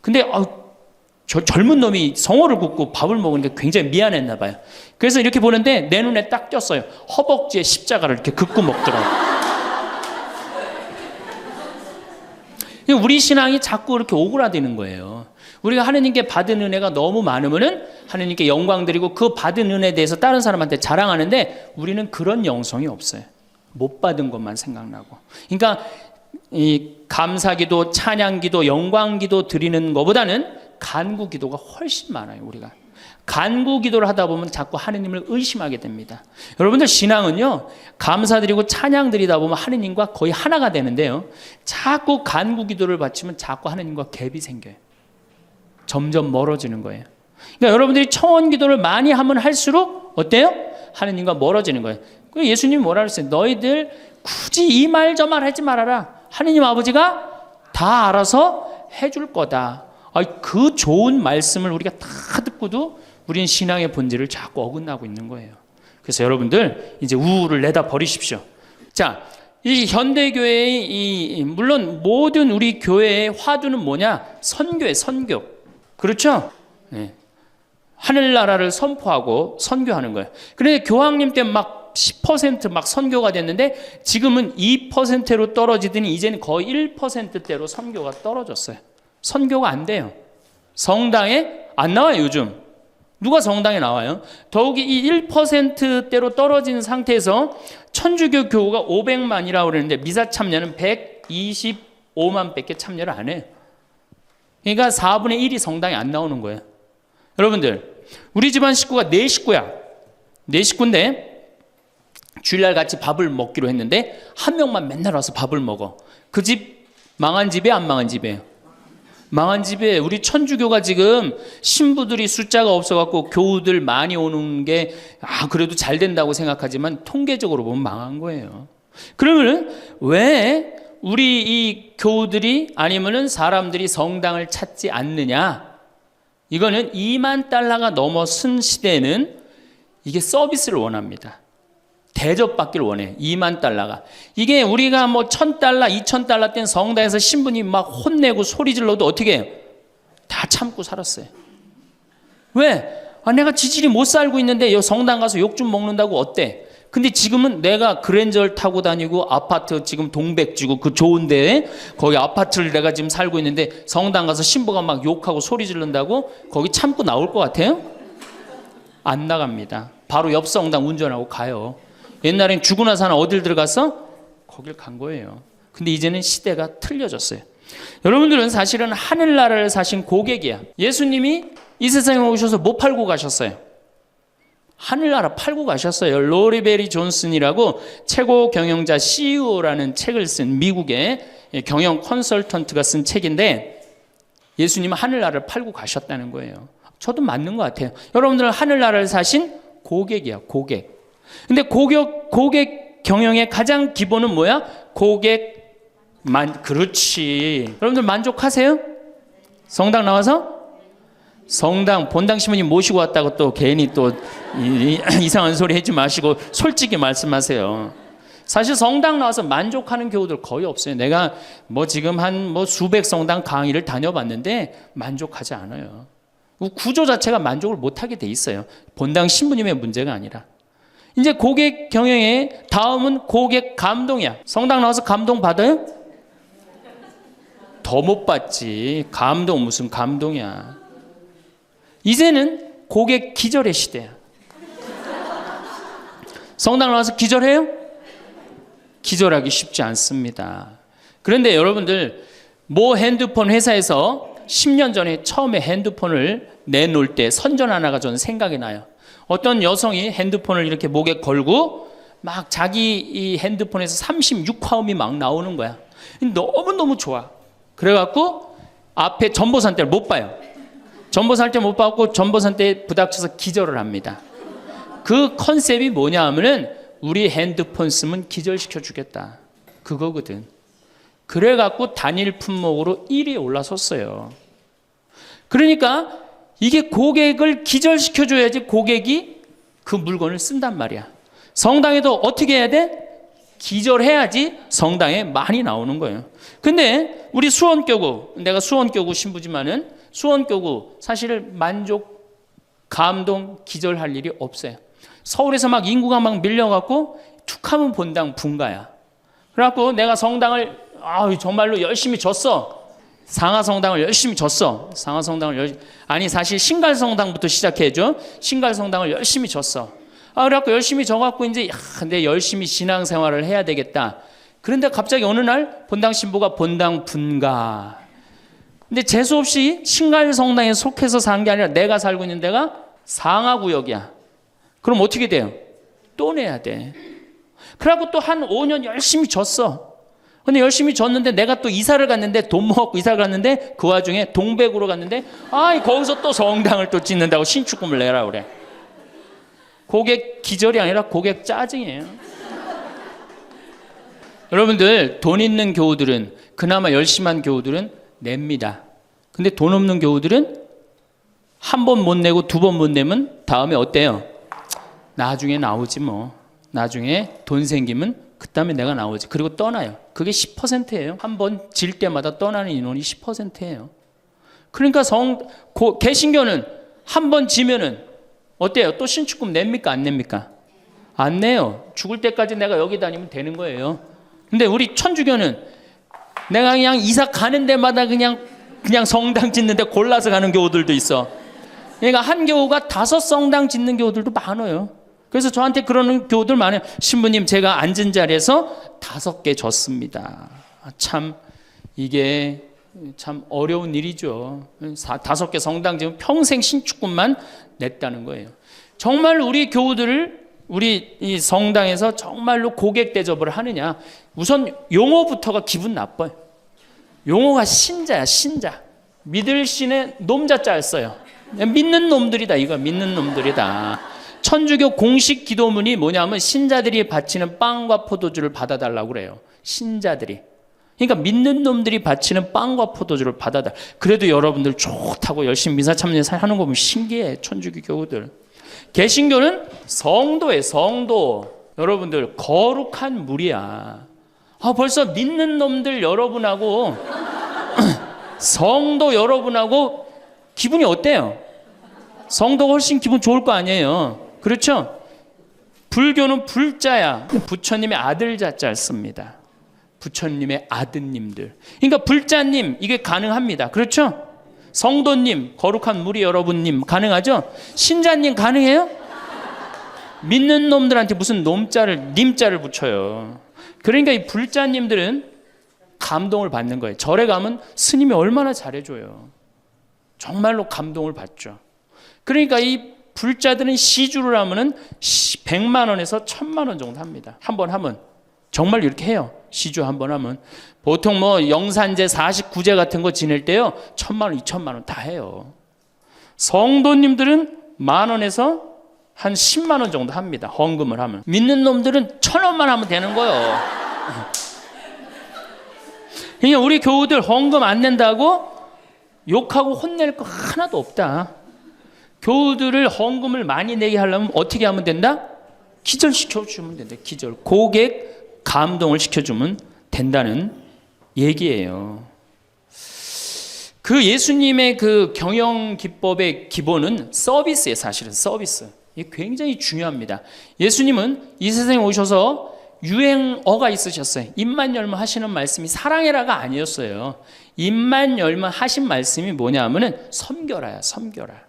근데 저 젊은 놈이 성호를 긋고 밥을 먹으니까 굉장히 미안했나 봐요. 그래서 이렇게 보는데 내 눈에 딱 띄었어요. 허벅지에 십자가를 이렇게 긋고 먹더라고요. 우리 신앙이 자꾸 이렇게 오그라드는 거예요. 우리가 하느님께 받은 은혜가 너무 많으면은 하느님께 영광 드리고 그 받은 은혜에 대해서 다른 사람한테 자랑하는데 우리는 그런 영성이 없어요. 못 받은 것만 생각나고. 그러니까 이 감사기도, 찬양기도, 영광기도 드리는 것보다는 간구기도가 훨씬 많아요. 우리가 간구기도를 하다 보면 자꾸 하느님을 의심하게 됩니다. 여러분들 신앙은요 감사드리고 찬양드리다 보면 하느님과 거의 하나가 되는데요, 자꾸 간구기도를 바치면 자꾸 하느님과 갭이 생겨요. 점점 멀어지는 거예요. 그러니까 여러분들이 청원기도를 많이 하면 할수록 어때요? 하느님과 멀어지는 거예요. 예수님이 뭐라 그랬어요? 너희들 굳이 이 말 저 말 하지 말아라. 하느님 아버지가 다 알아서 해줄 거다. 그 좋은 말씀을 우리가 다 듣고도 우리는 신앙의 본질을 자꾸 어긋나고 있는 거예요. 그래서 여러분들 이제 우울을 내다 버리십시오. 자, 이 현대교회의 물론 모든 우리 교회의 화두는 뭐냐? 선교예요. 선교. 그렇죠? 네. 하늘나라를 선포하고 선교하는 거예요. 그런데 교황님 때 막 10% 막 선교가 됐는데 지금은 2%로 떨어지더니 이제는 거의 1%대로 선교가 떨어졌어요. 선교가 안 돼요. 성당에 안 나와요 요즘. 누가 성당에 나와요? 더욱이 이 1%대로 떨어진 상태에서 천주교 교우가 500만이라고 그러는데 미사 참여는 125만 밖에 참여를 안 해요. 그러니까 4분의 1이 성당에 안 나오는 거예요. 여러분들, 우리 집안 식구가 4식구야. 4식구인데 주일날 같이 밥을 먹기로 했는데 한 명만 맨날 와서 밥을 먹어. 그 집 망한 집이에요, 안 망한 집이에요? 망한 집에 우리 천주교가 지금 신부들이 숫자가 없어갖고 교우들 많이 오는 게 그래도 잘 된다고 생각하지만 통계적으로 보면 망한 거예요. 그러면 왜 우리 이 교우들이 아니면은 사람들이 성당을 찾지 않느냐? 이거는 2만 달러가 넘어선 시대에는 이게 서비스를 원합니다. 대접받기를 원해. 2만 달러가. 이게 우리가 뭐 1,000달러, 2,000달러 때는 성당에서 신부님 막 혼내고 소리 질러도 어떻게 해요? 다 참고 살았어요. 왜? 내가 지질이 못 살고 있는데 여 성당 가서 욕 좀 먹는다고 어때? 근데 지금은 내가 그랜저를 타고 다니고 아파트 지금 동백지구 그 좋은 데에 거기 아파트를 내가 지금 살고 있는데 성당 가서 신부가 막 욕하고 소리 지른다고 거기 참고 나올 것 같아요? 안 나갑니다. 바로 옆 성당 운전하고 가요. 옛날엔 죽고 나서 하나 어딜 들어갔어? 거길 간 거예요. 근데 이제는 시대가 틀려졌어요. 여러분들은 사실은 하늘나라를 사신 고객이야. 예수님이 이 세상에 오셔서 뭐 팔고 가셨어요? 하늘나라 팔고 가셨어요. 로리베리 존슨이라고 최고 경영자 CEO라는 책을 쓴 미국의 경영 컨설턴트가 쓴 책인데 예수님은 하늘나라를 팔고 가셨다는 거예요. 저도 맞는 것 같아요. 여러분들은 하늘나라를 사신 고객이야, 고객. 근데 고객 경영의 가장 기본은 뭐야? 그렇지. 여러분들 만족하세요? 성당 나와서? 성당 본당 신부님 모시고 왔다고 또 괜히 또 이상한 소리 하지 마시고 솔직히 말씀하세요. 사실 성당 나와서 만족하는 교우들 거의 없어요. 내가 뭐 지금 한 수백 성당 강의를 다녀봤는데 만족하지 않아요. 구조 자체가 만족을 못하게 돼 있어요. 본당 신부님의 문제가 아니라. 이제 고객 경영의 다음은 고객 감동이야. 성당 나와서 감동 받아요? 더 못 받지. 감동 무슨 감동이야. 이제는 고객 기절의 시대야. 성당 나와서 기절해요? 기절하기 쉽지 않습니다. 그런데 여러분들 모 핸드폰 회사에서 10년 전에 처음에 핸드폰을 내놓을 때 선전 하나가 저는 생각이 나요. 어떤 여성이 핸드폰을 이렇게 목에 걸고 막 자기 이 핸드폰에서 36화음이 막 나오는 거야. 너무너무 좋아. 그래갖고 앞에 전보산대를 못 봐요. 전보산대 못 받고 전보산대에 부닥쳐서 기절을 합니다. 그 컨셉이 뭐냐 하면은 우리 핸드폰 쓰면 기절시켜 주겠다. 그거거든. 그래갖고 단일 품목으로 1위에 올라섰어요. 그러니까 이게 고객을 기절시켜줘야지 고객이 그 물건을 쓴단 말이야. 성당에도 어떻게 해야 돼? 기절해야지 성당에 많이 나오는 거예요. 근데 우리 수원교구, 내가 수원교구 신부지만은 수원교구 사실 만족, 감동, 기절할 일이 없어요. 서울에서 막 인구가 막 밀려갖고 툭하면 본당 분가야. 그래갖고 내가 성당을 정말로 열심히 줬어. 상하성당을 열심히 줬어. 아니 사실 신갈성당부터 시작해줘. 신갈성당을 열심히 줬어. 그래갖고 열심히 져갖고 이제 근데 열심히 신앙생활을 해야 되겠다. 그런데 갑자기 어느 날 본당 신부가 본당 분가. 근데 재수없이 신갈성당에 속해서 산 게 아니라 내가 살고 있는 데가 상하구역이야. 그럼 어떻게 돼요? 또 내야 돼. 그래갖고 또 한 5년 열심히 줬어. 근데 열심히 줬는데 내가 또 이사를 갔는데 돈 모았고 이사를 갔는데 그 와중에 동백으로 갔는데 거기서 또 성당을 또 짓는다고 신축금을 내라 그래. 고객 기절이 아니라 고객 짜증이에요. 여러분들 돈 있는 교우들은 그나마 열심한 교우들은 냅니다. 근데 돈 없는 교우들은 한 번 못 내고 두 번 못 내면 다음에 어때요? 나중에 나오지 뭐. 나중에 돈 생기면 그다음에 내가 나오지. 그리고 떠나요. 그게 10%예요. 한 번 질 때마다 떠나는 인원이 10%예요. 그러니까 개신교는 한 번 지면은 어때요? 또 신축금 냅니까? 안 냅니까? 안 내요. 죽을 때까지 내가 여기 다니면 되는 거예요. 근데 우리 천주교는 내가 그냥 이사 가는 데마다 그냥 성당 짓는데 골라서 가는 교우들도 있어. 그러니까 한 교우가 5성당 짓는 교우들도 많아요. 그래서 저한테 그러는 교우들 많아요. 신부님, 제가 앉은 자리에서 5개 졌습니다. 참 이게 참 어려운 일이죠. 5개 성당 지금 평생 신축금만 냈다는 거예요. 정말 우리 교우들을 우리 이 성당에서 정말로 고객 대접을 하느냐? 우선 용어부터가 기분 나빠요. 용어가 신자야, 신자. 믿을 신의 놈자자를 써요. 믿는 놈들이다, 이거 믿는 놈들이다. 천주교 공식 기도문이 뭐냐면 신자들이 바치는 빵과 포도주를 받아달라고 그래요. 신자들이. 그러니까 믿는 놈들이 바치는 빵과 포도주를 받아달라. 그래도 여러분들 좋다고 열심히 미사 참여하는 거 보면 신기해, 천주교 교우들. 개신교는 성도예요, 성도. 여러분들 거룩한 물이야. 벌써 믿는 놈들 여러분하고 성도 여러분하고 기분이 어때요? 성도가 훨씬 기분 좋을 거 아니에요. 그렇죠? 불교는 불자야. 부처님의 아들 자자를 씁니다. 부처님의 아드님들. 그러니까 불자님 이게 가능합니다. 그렇죠? 성도님, 거룩한 무리 여러분님 가능하죠? 신자님 가능해요? 믿는 놈들한테 무슨 놈자를, 님자를 붙여요. 그러니까 이 불자님들은 감동을 받는 거예요. 절에 가면 스님이 얼마나 잘해줘요. 정말로 감동을 받죠. 그러니까 이 불자들은 시주를 하면은 100만 원에서 1000만 원 정도 합니다. 한 번 하면. 정말 이렇게 해요. 시주 한 번 하면. 보통 뭐 영산제 49제 같은 거 지낼 때요. 1000만 원, 2000만 원 다 해요. 성도님들은 10,000원에서 한 10만 원 정도 합니다. 헌금을 하면. 믿는 놈들은 1,000원만 하면 되는 거예요. 그러니까 우리 교우들 헌금 안 낸다고 욕하고 혼낼 거 하나도 없다. 교우들을 헌금을 많이 내게 하려면 어떻게 하면 된다? 기절시켜주면 된다. 기절. 고객 감동을 시켜주면 된다는 얘기예요. 그 예수님의 그 경영 기법의 기본은 서비스예요. 사실은 서비스. 이게 굉장히 중요합니다. 예수님은 이 세상에 오셔서 유행어가 있으셨어요. 입만 열면 하시는 말씀이 사랑해라가 아니었어요. 입만 열면 하신 말씀이 뭐냐면은 섬겨라야, 섬겨라.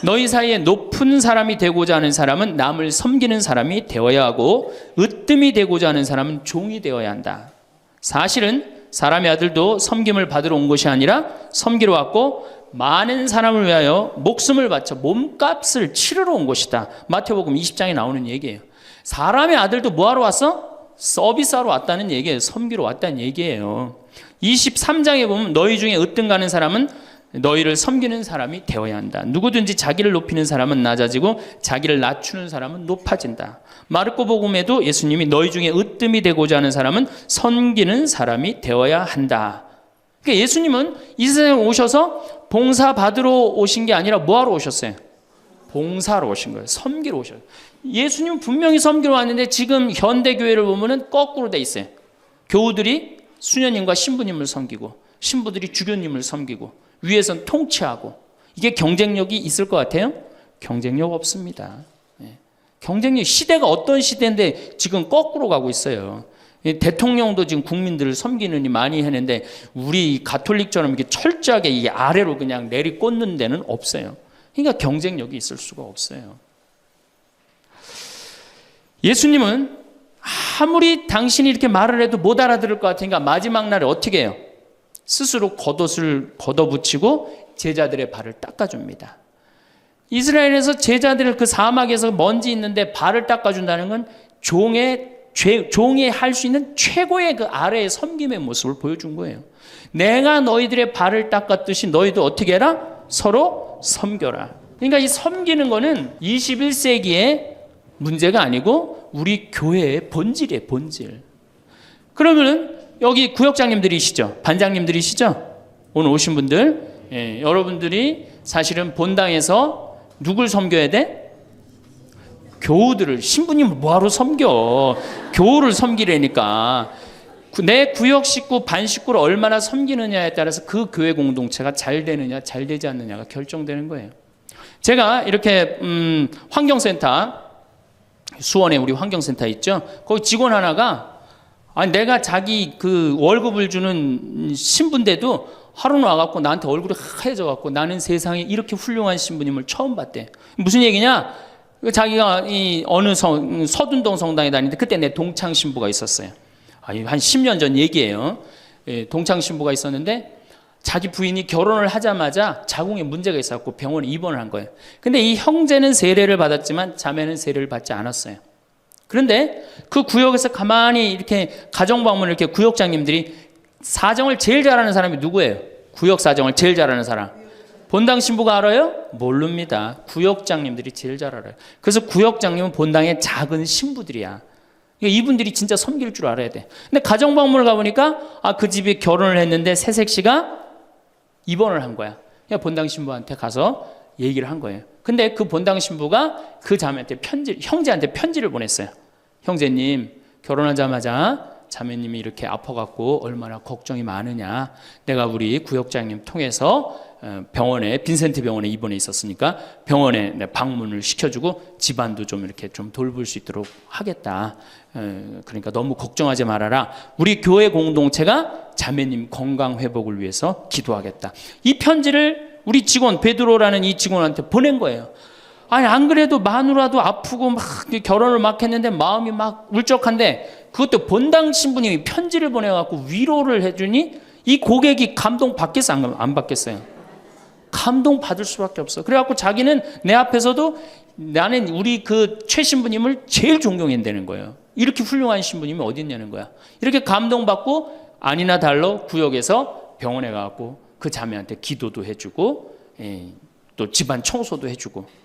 너희 사이에 높은 사람이 되고자 하는 사람은 남을 섬기는 사람이 되어야 하고 으뜸이 되고자 하는 사람은 종이 되어야 한다. 사실은 사람의 아들도 섬김을 받으러 온 것이 아니라 섬기러 왔고 많은 사람을 위하여 목숨을 바쳐 몸값을 치르러 온 것이다. 마태복음 20장에 나오는 얘기예요. 사람의 아들도 뭐하러 왔어? 서비스하러 왔다는 얘기예요. 섬기러 왔다는 얘기예요. 23장에 보면 너희 중에 으뜸 가는 사람은 너희를 섬기는 사람이 되어야 한다. 누구든지 자기를 높이는 사람은 낮아지고 자기를 낮추는 사람은 높아진다. 마르코 복음에도 예수님이 너희 중에 으뜸이 되고자 하는 사람은 섬기는 사람이 되어야 한다. 그러니까 예수님은 이 세상에 오셔서 봉사 받으러 오신 게 아니라 뭐하러 오셨어요? 봉사하러 오신 거예요. 섬기러 오셨어요. 예수님은 분명히 섬기러 왔는데 지금 현대교회를 보면은 거꾸로 돼 있어요. 교우들이 수녀님과 신부님을 섬기고 신부들이 주교님을 섬기고 위에선 통치하고 이게 경쟁력이 있을 것 같아요? 경쟁력 없습니다. 경쟁력, 시대가 어떤 시대인데 지금 거꾸로 가고 있어요. 대통령도 지금 국민들을 섬기느니 많이 했는데 우리 가톨릭처럼 이렇게 철저하게 이 아래로 그냥 내리꽂는 데는 없어요. 그러니까 경쟁력이 있을 수가 없어요. 예수님은 아무리 당신이 이렇게 말을 해도 못 알아들을 것 같으니까 마지막 날에 어떻게 해요? 스스로 겉옷을 걷어붙이고 제자들의 발을 닦아줍니다. 이스라엘에서 제자들을 그 사막에서 먼지 있는데 발을 닦아준다는 건 종이 할 수 있는 최고의 그 아래의 섬김의 모습을 보여준 거예요. 내가 너희들의 발을 닦았듯이 너희도 어떻게 해라? 서로 섬겨라. 그러니까 이 섬기는 거는 21세기의 문제가 아니고 우리 교회의 본질이에요, 본질. 그러면은 여기 구역장님들이시죠? 반장님들이시죠? 오늘 오신 분들, 여러분들이 사실은 본당에서 누굴 섬겨야 돼? 교우들을, 신부님을 뭐하러 섬겨? 교우를 섬기라니까. 내 구역 식구, 반 식구를 얼마나 섬기느냐에 따라서 그 교회 공동체가 잘 되느냐, 잘 되지 않느냐가 결정되는 거예요. 제가 이렇게 환경센터, 수원에 우리 환경센터 있죠? 거기 직원 하나가 내가 자기 그 월급을 주는 신부인데도 하루는 와갖고 나한테 얼굴이 하얘져갖고 나는 세상에 이렇게 훌륭한 신부님을 처음 봤대. 무슨 얘기냐? 자기가 이 어느 서둔동 성당에 다니는데 그때 내 동창 신부가 있었어요. 한 10년 전 얘기예요. 동창 신부가 있었는데 자기 부인이 결혼을 하자마자 자궁에 문제가 있었고 병원에 입원을 한 거예요. 근데 이 형제는 세례를 받았지만 자매는 세례를 받지 않았어요. 그런데 그 구역에서 가만히 이렇게 가정방문을 이렇게 구역장님들이 사정을 제일 잘하는 사람이 누구예요? 구역 사정을 제일 잘하는 사람. 본당 신부가 알아요? 모릅니다. 구역장님들이 제일 잘 알아요. 그래서 구역장님은 본당의 작은 신부들이야. 이분들이 진짜 섬길 줄 알아야 돼. 근데 가정방문을 가보니까 그 집이 결혼을 했는데 새색시가 입원을 한 거야. 그냥 본당 신부한테 가서 얘기를 한 거예요. 근데 그 본당 신부가 그 자매한테 형제한테 편지를 보냈어요. 형제님, 결혼하자마자 자매님이 이렇게 아파갖고 얼마나 걱정이 많으냐. 내가 우리 구역장님 통해서 병원에, 빈센트 병원에 입원해 있었으니까 병원에 방문을 시켜주고 집안도 좀 이렇게 좀 돌볼 수 있도록 하겠다. 그러니까 너무 걱정하지 말아라. 우리 교회 공동체가 자매님 건강 회복을 위해서 기도하겠다. 이 편지를 우리 직원 베드로라는 이 직원한테 보낸 거예요. 아니 안 그래도 마누라도 아프고 막 결혼을 막 했는데 마음이 막 울적한데 그것도 본당 신부님이 편지를 보내갖고 위로를 해주니 이 고객이 감동 받겠어 안 받겠어요? 감동 받을 수밖에 없어. 그래갖고 자기는 내 앞에서도 나는 우리 그 최 신부님을 제일 존경한다는 거예요. 이렇게 훌륭한 신부님이 어디 있냐는 거야. 이렇게 감동받고 아니나 달러 구역에서 병원에 가갖고 그 자매한테 기도도 해주고 또 집안 청소도 해주고.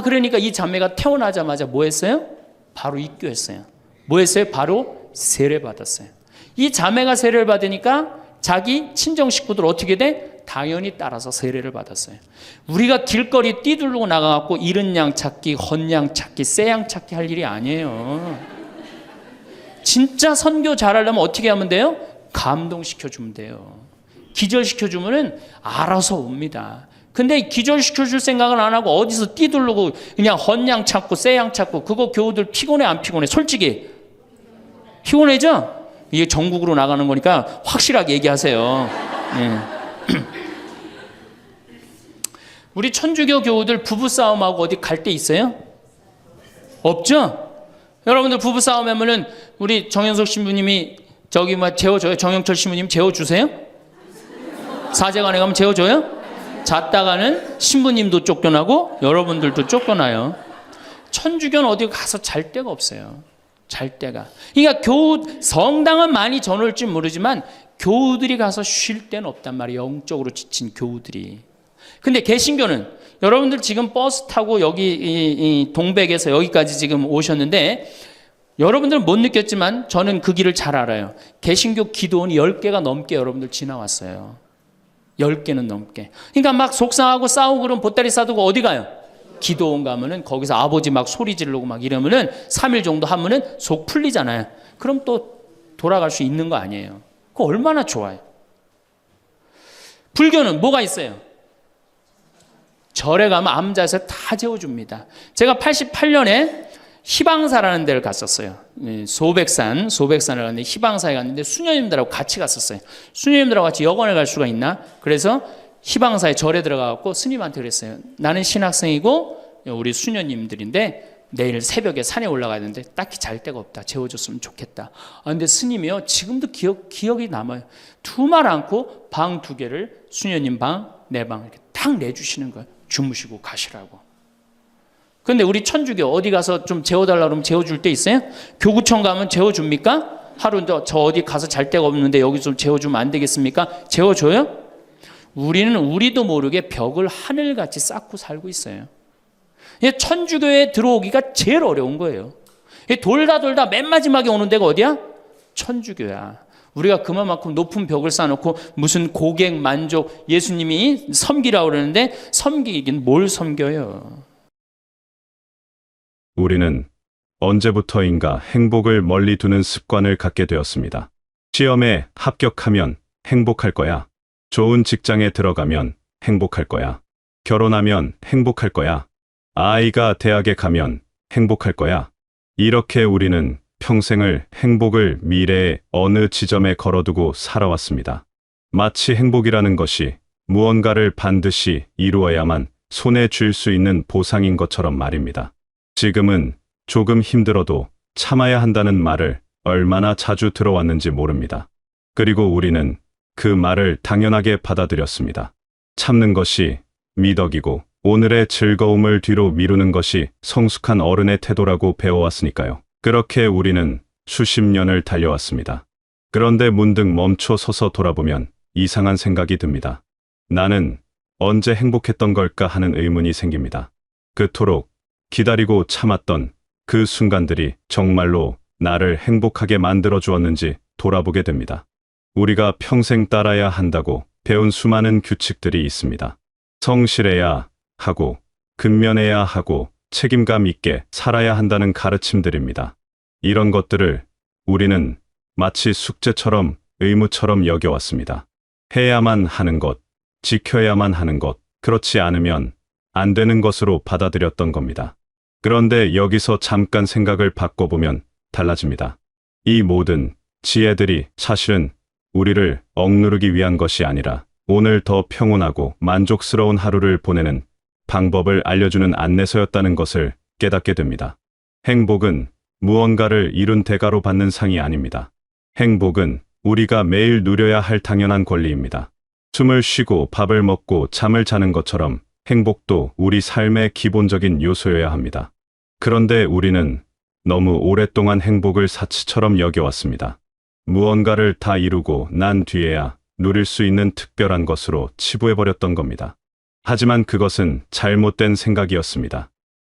그러니까 이 자매가 태어나자마자 뭐 했어요? 바로 입교했어요. 뭐 했어요? 바로 세례 받았어요. 이 자매가 세례를 받으니까 자기 친정 식구들 어떻게 돼? 당연히 따라서 세례를 받았어요. 우리가 길거리 뛰두르고 나가갖고 이른 양 찾기, 헌 양 찾기, 새 양 찾기 할 일이 아니에요. 진짜 선교 잘하려면 어떻게 하면 돼요? 감동시켜주면 돼요. 기절시켜주면은 알아서 옵니다. 근데 기절시켜줄 생각은 안 하고 어디서 뛰두르고 그냥 헌 양 찾고 새 양 찾고 그거 교우들 피곤해 안 피곤해? 솔직히 피곤해죠? 이게 전국으로 나가는 거니까 확실하게 얘기하세요. 우리 천주교 교우들 부부싸움하고 어디 갈 데 있어요? 없죠? 여러분들 부부싸움 하면은 우리 정현석 신부님이 저기 재워줘요? 정영철 신부님 재워주세요? 사제관에 가면 재워줘요? 잤다가는 신부님도 쫓겨나고 여러분들도 쫓겨나요. 천주교는 어디 가서 잘 데가 없어요. 잘 데가. 그러니까 성당은 많이 저놀지 모르지만 교우들이 가서 쉴 데는 없단 말이에요. 영적으로 지친 교우들이. 근데 개신교는 여러분들 지금 버스 타고 여기 이 동백에서 여기까지 지금 오셨는데 여러분들은 못 느꼈지만 저는 그 길을 잘 알아요. 개신교 기도원이 10개가 넘게 여러분들 지나왔어요. 10개는 넘게. 그러니까 막 속상하고 싸우고 그러면 보따리 싸두고 어디 가요? 기도원 가면은 거기서 아버지 막 소리 지르고 막 이러면은 3일 정도 하면은 속 풀리잖아요. 그럼 또 돌아갈 수 있는 거 아니에요. 그거 얼마나 좋아요. 불교는 뭐가 있어요? 절에 가면 암자에서 다 재워줍니다. 제가 88년에 희방사라는 데를 갔었어요. 소백산을 갔는데 희방사에 갔는데 수녀님들하고 같이 갔었어요. 수녀님들하고 같이 여관을 갈 수가 있나? 그래서 희방사에 절에 들어가갖고 스님한테 그랬어요. 나는 신학생이고 우리 수녀님들인데 내일 새벽에 산에 올라가야 되는데 딱히 잘 데가 없다. 재워줬으면 좋겠다. 근데 스님이요 지금도 기억이 남아요. 두말 않고 방 2개를 수녀님 방, 내 방 이렇게 딱 내주시는 거예요. 주무시고 가시라고. 근데 우리 천주교 어디 가서 좀 재워달라고 그러면 재워줄 데 있어요? 교구청 가면 재워줍니까? 하루 저 어디 가서 잘 데가 없는데 여기 좀 재워주면 안 되겠습니까? 재워줘요? 우리는 우리도 모르게 벽을 하늘같이 쌓고 살고 있어요. 천주교에 들어오기가 제일 어려운 거예요. 돌다 맨 마지막에 오는 데가 어디야? 천주교야. 우리가 그만큼 높은 벽을 쌓아놓고 무슨 고객 만족 예수님이 섬기라고 그러는데 섬기긴 뭘 섬겨요. 우리는 언제부터인가 행복을 멀리 두는 습관을 갖게 되었습니다. 시험에 합격하면 행복할 거야. 좋은 직장에 들어가면 행복할 거야. 결혼하면 행복할 거야. 아이가 대학에 가면 행복할 거야. 이렇게 우리는 평생을 행복을 미래의 어느 지점에 걸어두고 살아왔습니다. 마치 행복이라는 것이 무언가를 반드시 이루어야만 손에 쥘 수 있는 보상인 것처럼 말입니다. 지금은 조금 힘들어도 참아야 한다는 말을 얼마나 자주 들어왔는지 모릅니다. 그리고 우리는 그 말을 당연하게 받아들였습니다. 참는 것이 미덕이고 오늘의 즐거움을 뒤로 미루는 것이 성숙한 어른의 태도라고 배워왔으니까요. 그렇게 우리는 수십 년을 달려왔습니다. 그런데 문득 멈춰 서서 돌아보면 이상한 생각이 듭니다. 나는 언제 행복했던 걸까 하는 의문이 생깁니다. 그토록 기다리고 참았던 그 순간들이 정말로 나를 행복하게 만들어 주었는지 돌아보게 됩니다. 우리가 평생 따라야 한다고 배운 수많은 규칙들이 있습니다. 성실해야 하고, 근면해야 하고, 책임감 있게 살아야 한다는 가르침들입니다. 이런 것들을 우리는 마치 숙제처럼 의무처럼 여겨왔습니다. 해야만 하는 것, 지켜야만 하는 것, 그렇지 않으면 안 되는 것으로 받아들였던 겁니다. 그런데 여기서 잠깐 생각을 바꿔보면 달라집니다. 이 모든 지혜들이 사실은 우리를 억누르기 위한 것이 아니라 오늘 더 평온하고 만족스러운 하루를 보내는 방법을 알려주는 안내서였다는 것을 깨닫게 됩니다. 행복은 무언가를 이룬 대가로 받는 상이 아닙니다. 행복은 우리가 매일 누려야 할 당연한 권리입니다. 숨을 쉬고 밥을 먹고 잠을 자는 것처럼 행복도 우리 삶의 기본적인 요소여야 합니다. 그런데 우리는 너무 오랫동안 행복을 사치처럼 여겨왔습니다. 무언가를 다 이루고 난 뒤에야 누릴 수 있는 특별한 것으로 치부해버렸던 겁니다. 하지만 그것은 잘못된 생각이었습니다.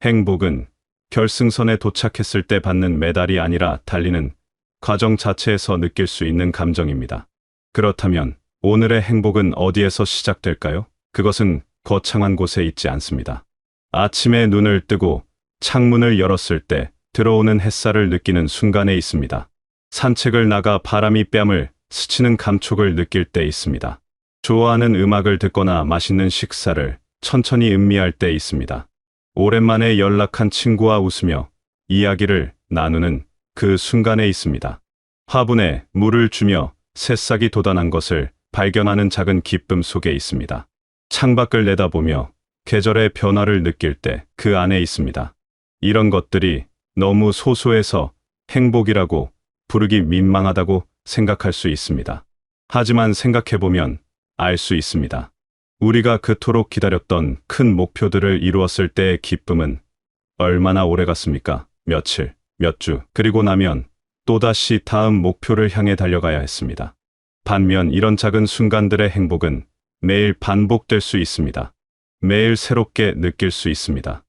행복은 결승선에 도착했을 때 받는 메달이 아니라 달리는 과정 자체에서 느낄 수 있는 감정입니다. 그렇다면 오늘의 행복은 어디에서 시작될까요? 그것은 거창한 곳에 있지 않습니다. 아침에 눈을 뜨고 창문을 열었을 때 들어오는 햇살을 느끼는 순간에 있습니다. 산책을 나가 바람이 뺨을 스치는 감촉을 느낄 때 있습니다. 좋아하는 음악을 듣거나 맛있는 식사를 천천히 음미할 때 있습니다. 오랜만에 연락한 친구와 웃으며 이야기를 나누는 그 순간에 있습니다. 화분에 물을 주며 새싹이 돋아난 것을 발견하는 작은 기쁨 속에 있습니다. 창밖을 내다보며 계절의 변화를 느낄 때 그 안에 있습니다. 이런 것들이 너무 소소해서 행복이라고 부르기 민망하다고 생각할 수 있습니다. 하지만 생각해보면 알 수 있습니다. 우리가 그토록 기다렸던 큰 목표들을 이루었을 때의 기쁨은 얼마나 오래 갔습니까? 며칠, 몇 주, 그리고 나면 또다시 다음 목표를 향해 달려가야 했습니다. 반면 이런 작은 순간들의 행복은 매일 반복될 수 있습니다. 매일 새롭게 느낄 수 있습니다.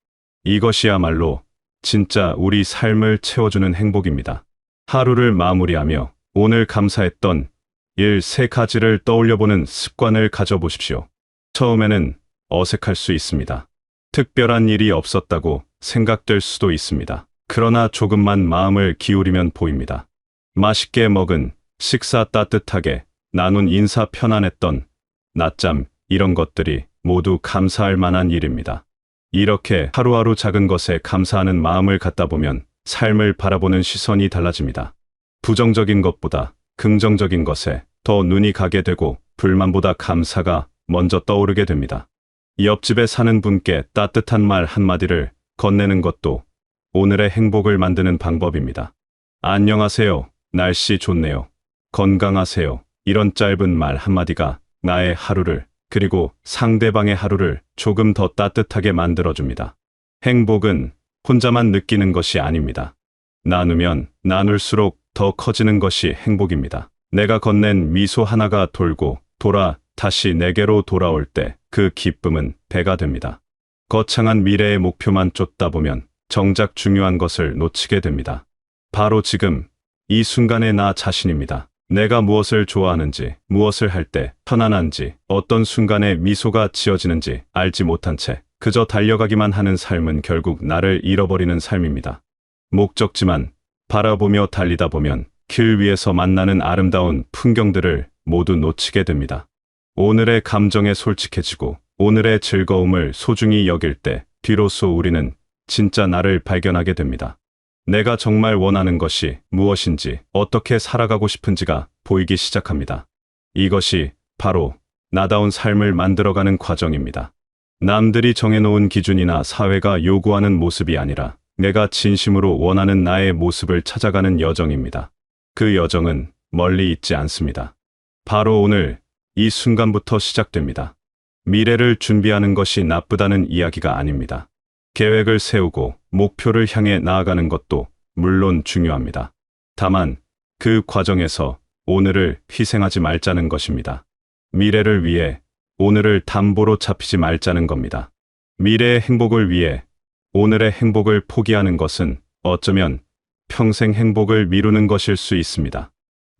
이것이야말로 진짜 우리 삶을 채워주는 행복입니다. 하루를 마무리하며 오늘 감사했던 일 3가지를 떠올려보는 습관을 가져보십시오. 처음에는 어색할 수 있습니다. 특별한 일이 없었다고 생각될 수도 있습니다. 그러나 조금만 마음을 기울이면 보입니다. 맛있게 먹은 식사, 따뜻하게 나눈 인사, 편안했던 낮잠, 이런 것들이 모두 감사할 만한 일입니다. 이렇게 하루하루 작은 것에 감사하는 마음을 갖다 보면 삶을 바라보는 시선이 달라집니다. 부정적인 것보다 긍정적인 것에 더 눈이 가게 되고 불만보다 감사가 먼저 떠오르게 됩니다. 옆집에 사는 분께 따뜻한 말 한마디를 건네는 것도 오늘의 행복을 만드는 방법입니다. 안녕하세요. 날씨 좋네요. 건강하세요. 이런 짧은 말 한마디가 나의 하루를, 그리고 상대방의 하루를 조금 더 따뜻하게 만들어줍니다. 행복은 혼자만 느끼는 것이 아닙니다. 나누면 나눌수록 더 커지는 것이 행복입니다. 내가 건넨 미소 하나가 돌고 돌아 다시 내게로 돌아올 때 그 기쁨은 배가 됩니다. 거창한 미래의 목표만 쫓다 보면 정작 중요한 것을 놓치게 됩니다. 바로 지금 이 순간의 나 자신입니다. 내가 무엇을 좋아하는지, 무엇을 할 때 편안한지, 어떤 순간에 미소가 지어지는지 알지 못한 채 그저 달려가기만 하는 삶은 결국 나를 잃어버리는 삶입니다. 목적지만 바라보며 달리다 보면 길 위에서 만나는 아름다운 풍경들을 모두 놓치게 됩니다. 오늘의 감정에 솔직해지고 오늘의 즐거움을 소중히 여길 때 비로소 우리는 진짜 나를 발견하게 됩니다. 내가 정말 원하는 것이 무엇인지, 어떻게 살아가고 싶은지가 보이기 시작합니다. 이것이 바로 나다운 삶을 만들어가는 과정입니다. 남들이 정해놓은 기준이나 사회가 요구하는 모습이 아니라 내가 진심으로 원하는 나의 모습을 찾아가는 여정입니다. 그 여정은 멀리 있지 않습니다. 바로 오늘 이 순간부터 시작됩니다. 미래를 준비하는 것이 나쁘다는 이야기가 아닙니다. 계획을 세우고 목표를 향해 나아가는 것도 물론 중요합니다. 다만 그 과정에서 오늘을 희생하지 말자는 것입니다. 미래를 위해 오늘을 담보로 잡히지 말자는 겁니다. 미래의 행복을 위해 오늘의 행복을 포기하는 것은 어쩌면 평생 행복을 미루는 것일 수 있습니다.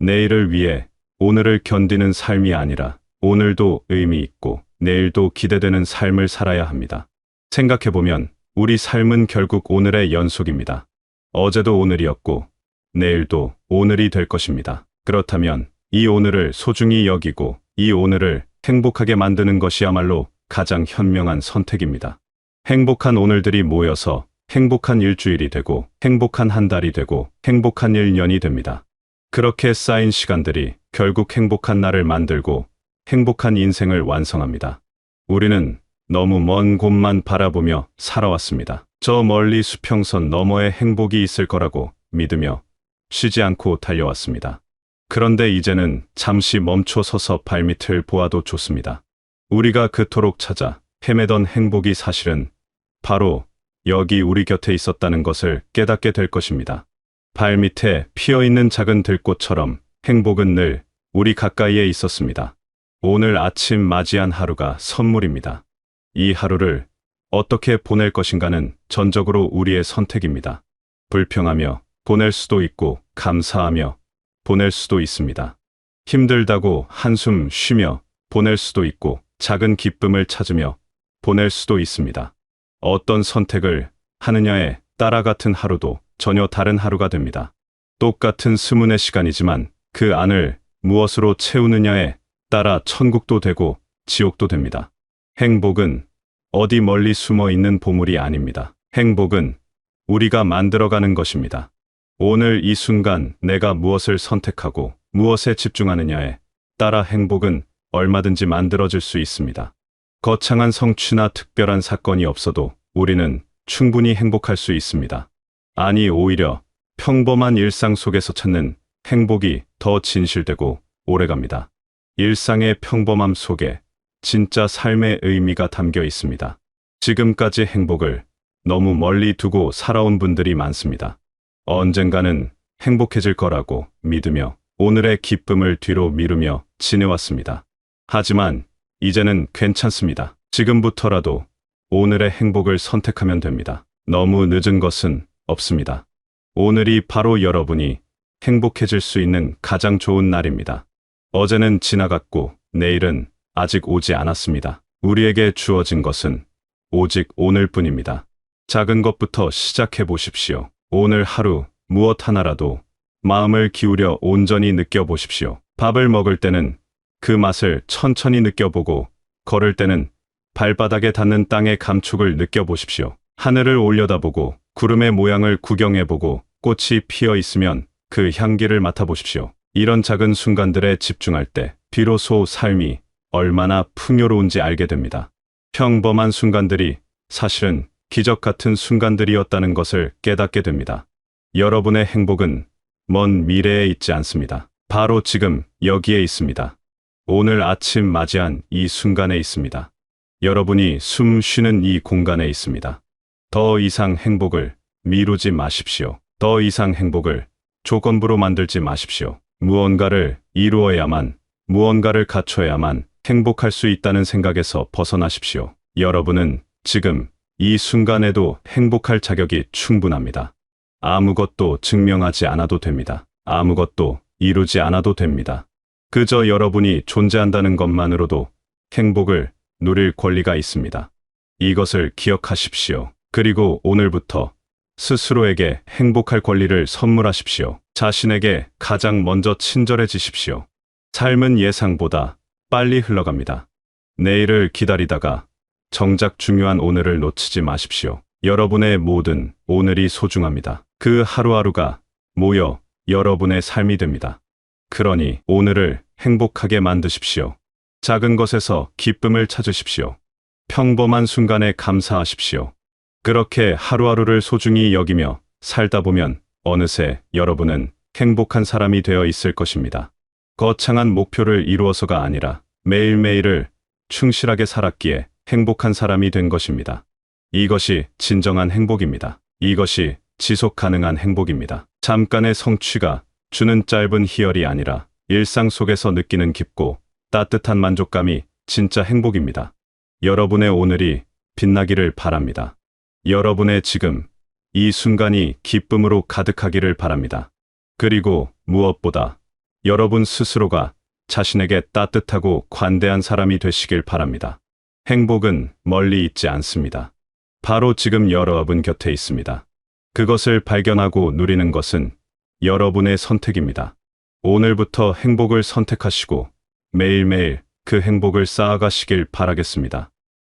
내일을 위해 오늘을 견디는 삶이 아니라 오늘도 의미 있고 내일도 기대되는 삶을 살아야 합니다. 생각해보면 우리 삶은 결국 오늘의 연속입니다. 어제도 오늘이었고 내일도 오늘이 될 것입니다. 그렇다면 이 오늘을 소중히 여기고 이 오늘을 행복하게 만드는 것이야말로 가장 현명한 선택입니다. 행복한 오늘들이 모여서 행복한 일주일이 되고 행복한 한 달이 되고 행복한 1년이 됩니다. 그렇게 쌓인 시간들이 결국 행복한 날을 만들고 행복한 인생을 완성합니다. 우리는 너무 먼 곳만 바라보며 살아왔습니다. 저 멀리 수평선 너머에 행복이 있을 거라고 믿으며 쉬지 않고 달려왔습니다. 그런데 이제는 잠시 멈춰 서서 발밑을 보아도 좋습니다. 우리가 그토록 찾아 헤매던 행복이 사실은 바로 여기 우리 곁에 있었다는 것을 깨닫게 될 것입니다. 발밑에 피어있는 작은 들꽃처럼 행복은 늘 우리 가까이에 있었습니다. 오늘 아침 맞이한 하루가 선물입니다. 이 하루를 어떻게 보낼 것인가는 전적으로 우리의 선택입니다. 불평하며 보낼 수도 있고 감사하며 보낼 수도 있습니다. 힘들다고 한숨 쉬며 보낼 수도 있고 작은 기쁨을 찾으며 보낼 수도 있습니다. 어떤 선택을 하느냐에 따라 같은 하루도 전혀 다른 하루가 됩니다. 똑같은 스문의 시간이지만 그 안을 무엇으로 채우느냐에 따라 천국도 되고 지옥도 됩니다. 행복은 어디 멀리 숨어 있는 보물이 아닙니다. 행복은 우리가 만들어가는 것입니다. 오늘 이 순간 내가 무엇을 선택하고 무엇에 집중하느냐에 따라 행복은 얼마든지 만들어질 수 있습니다. 거창한 성취나 특별한 사건이 없어도 우리는 충분히 행복할 수 있습니다. 아니, 오히려 평범한 일상 속에서 찾는 행복이 더 진실되고 오래갑니다. 일상의 평범함 속에 진짜 삶의 의미가 담겨 있습니다. 지금까지 행복을 너무 멀리 두고 살아온 분들이 많습니다. 언젠가는 행복해질 거라고 믿으며 오늘의 기쁨을 뒤로 미루며 지내왔습니다. 하지만 이제는 괜찮습니다. 지금부터라도 오늘의 행복을 선택하면 됩니다. 너무 늦은 것은 없습니다. 오늘이 바로 여러분이 행복해질 수 있는 가장 좋은 날입니다. 어제는 지나갔고 내일은 아직 오지 않았습니다. 우리에게 주어진 것은 오직 오늘뿐입니다. 작은 것부터 시작해 보십시오. 오늘 하루 무엇 하나라도 마음을 기울여 온전히 느껴보십시오. 밥을 먹을 때는 그 맛을 천천히 느껴보고 걸을 때는 발바닥에 닿는 땅의 감촉을 느껴보십시오. 하늘을 올려다보고 구름의 모양을 구경해보고 꽃이 피어 있으면 그 향기를 맡아보십시오. 이런 작은 순간들에 집중할 때 비로소 삶이 얼마나 풍요로운지 알게 됩니다. 평범한 순간들이 사실은 기적 같은 순간들이었다는 것을 깨닫게 됩니다. 여러분의 행복은 먼 미래에 있지 않습니다. 바로 지금 여기에 있습니다. 오늘 아침 맞이한 이 순간에 있습니다. 여러분이 숨 쉬는 이 공간에 있습니다. 더 이상 행복을 미루지 마십시오. 더 이상 행복을 조건부로 만들지 마십시오. 무언가를 이루어야만, 무언가를 갖춰야만 행복할 수 있다는 생각에서 벗어나십시오. 여러분은 지금 이 순간에도 행복할 자격이 충분합니다. 아무것도 증명하지 않아도 됩니다. 아무것도 이루지 않아도 됩니다. 그저 여러분이 존재한다는 것만으로도 행복을 누릴 권리가 있습니다. 이것을 기억하십시오. 그리고 오늘부터 스스로에게 행복할 권리를 선물하십시오. 자신에게 가장 먼저 친절해지십시오. 삶은 예상보다 빨리 흘러갑니다. 내일을 기다리다가 정작 중요한 오늘을 놓치지 마십시오. 여러분의 모든 오늘이 소중합니다. 그 하루하루가 모여 여러분의 삶이 됩니다. 그러니 오늘을 행복하게 만드십시오. 작은 것에서 기쁨을 찾으십시오. 평범한 순간에 감사하십시오. 그렇게 하루하루를 소중히 여기며 살다 보면 어느새 여러분은 행복한 사람이 되어 있을 것입니다. 거창한 목표를 이루어서가 아니라 매일매일을 충실하게 살았기에 행복한 사람이 된 것입니다. 이것이 진정한 행복입니다. 이것이 지속 가능한 행복입니다. 잠깐의 성취가 주는 짧은 희열이 아니라 일상 속에서 느끼는 깊고 따뜻한 만족감이 진짜 행복입니다. 여러분의 오늘이 빛나기를 바랍니다. 여러분의 지금, 이 순간이 기쁨으로 가득하기를 바랍니다. 그리고 무엇보다 여러분 스스로가 자신에게 따뜻하고 관대한 사람이 되시길 바랍니다. 행복은 멀리 있지 않습니다. 바로 지금 여러분 곁에 있습니다. 그것을 발견하고 누리는 것은 여러분의 선택입니다. 오늘부터 행복을 선택하시고 매일매일 그 행복을 쌓아가시길 바라겠습니다.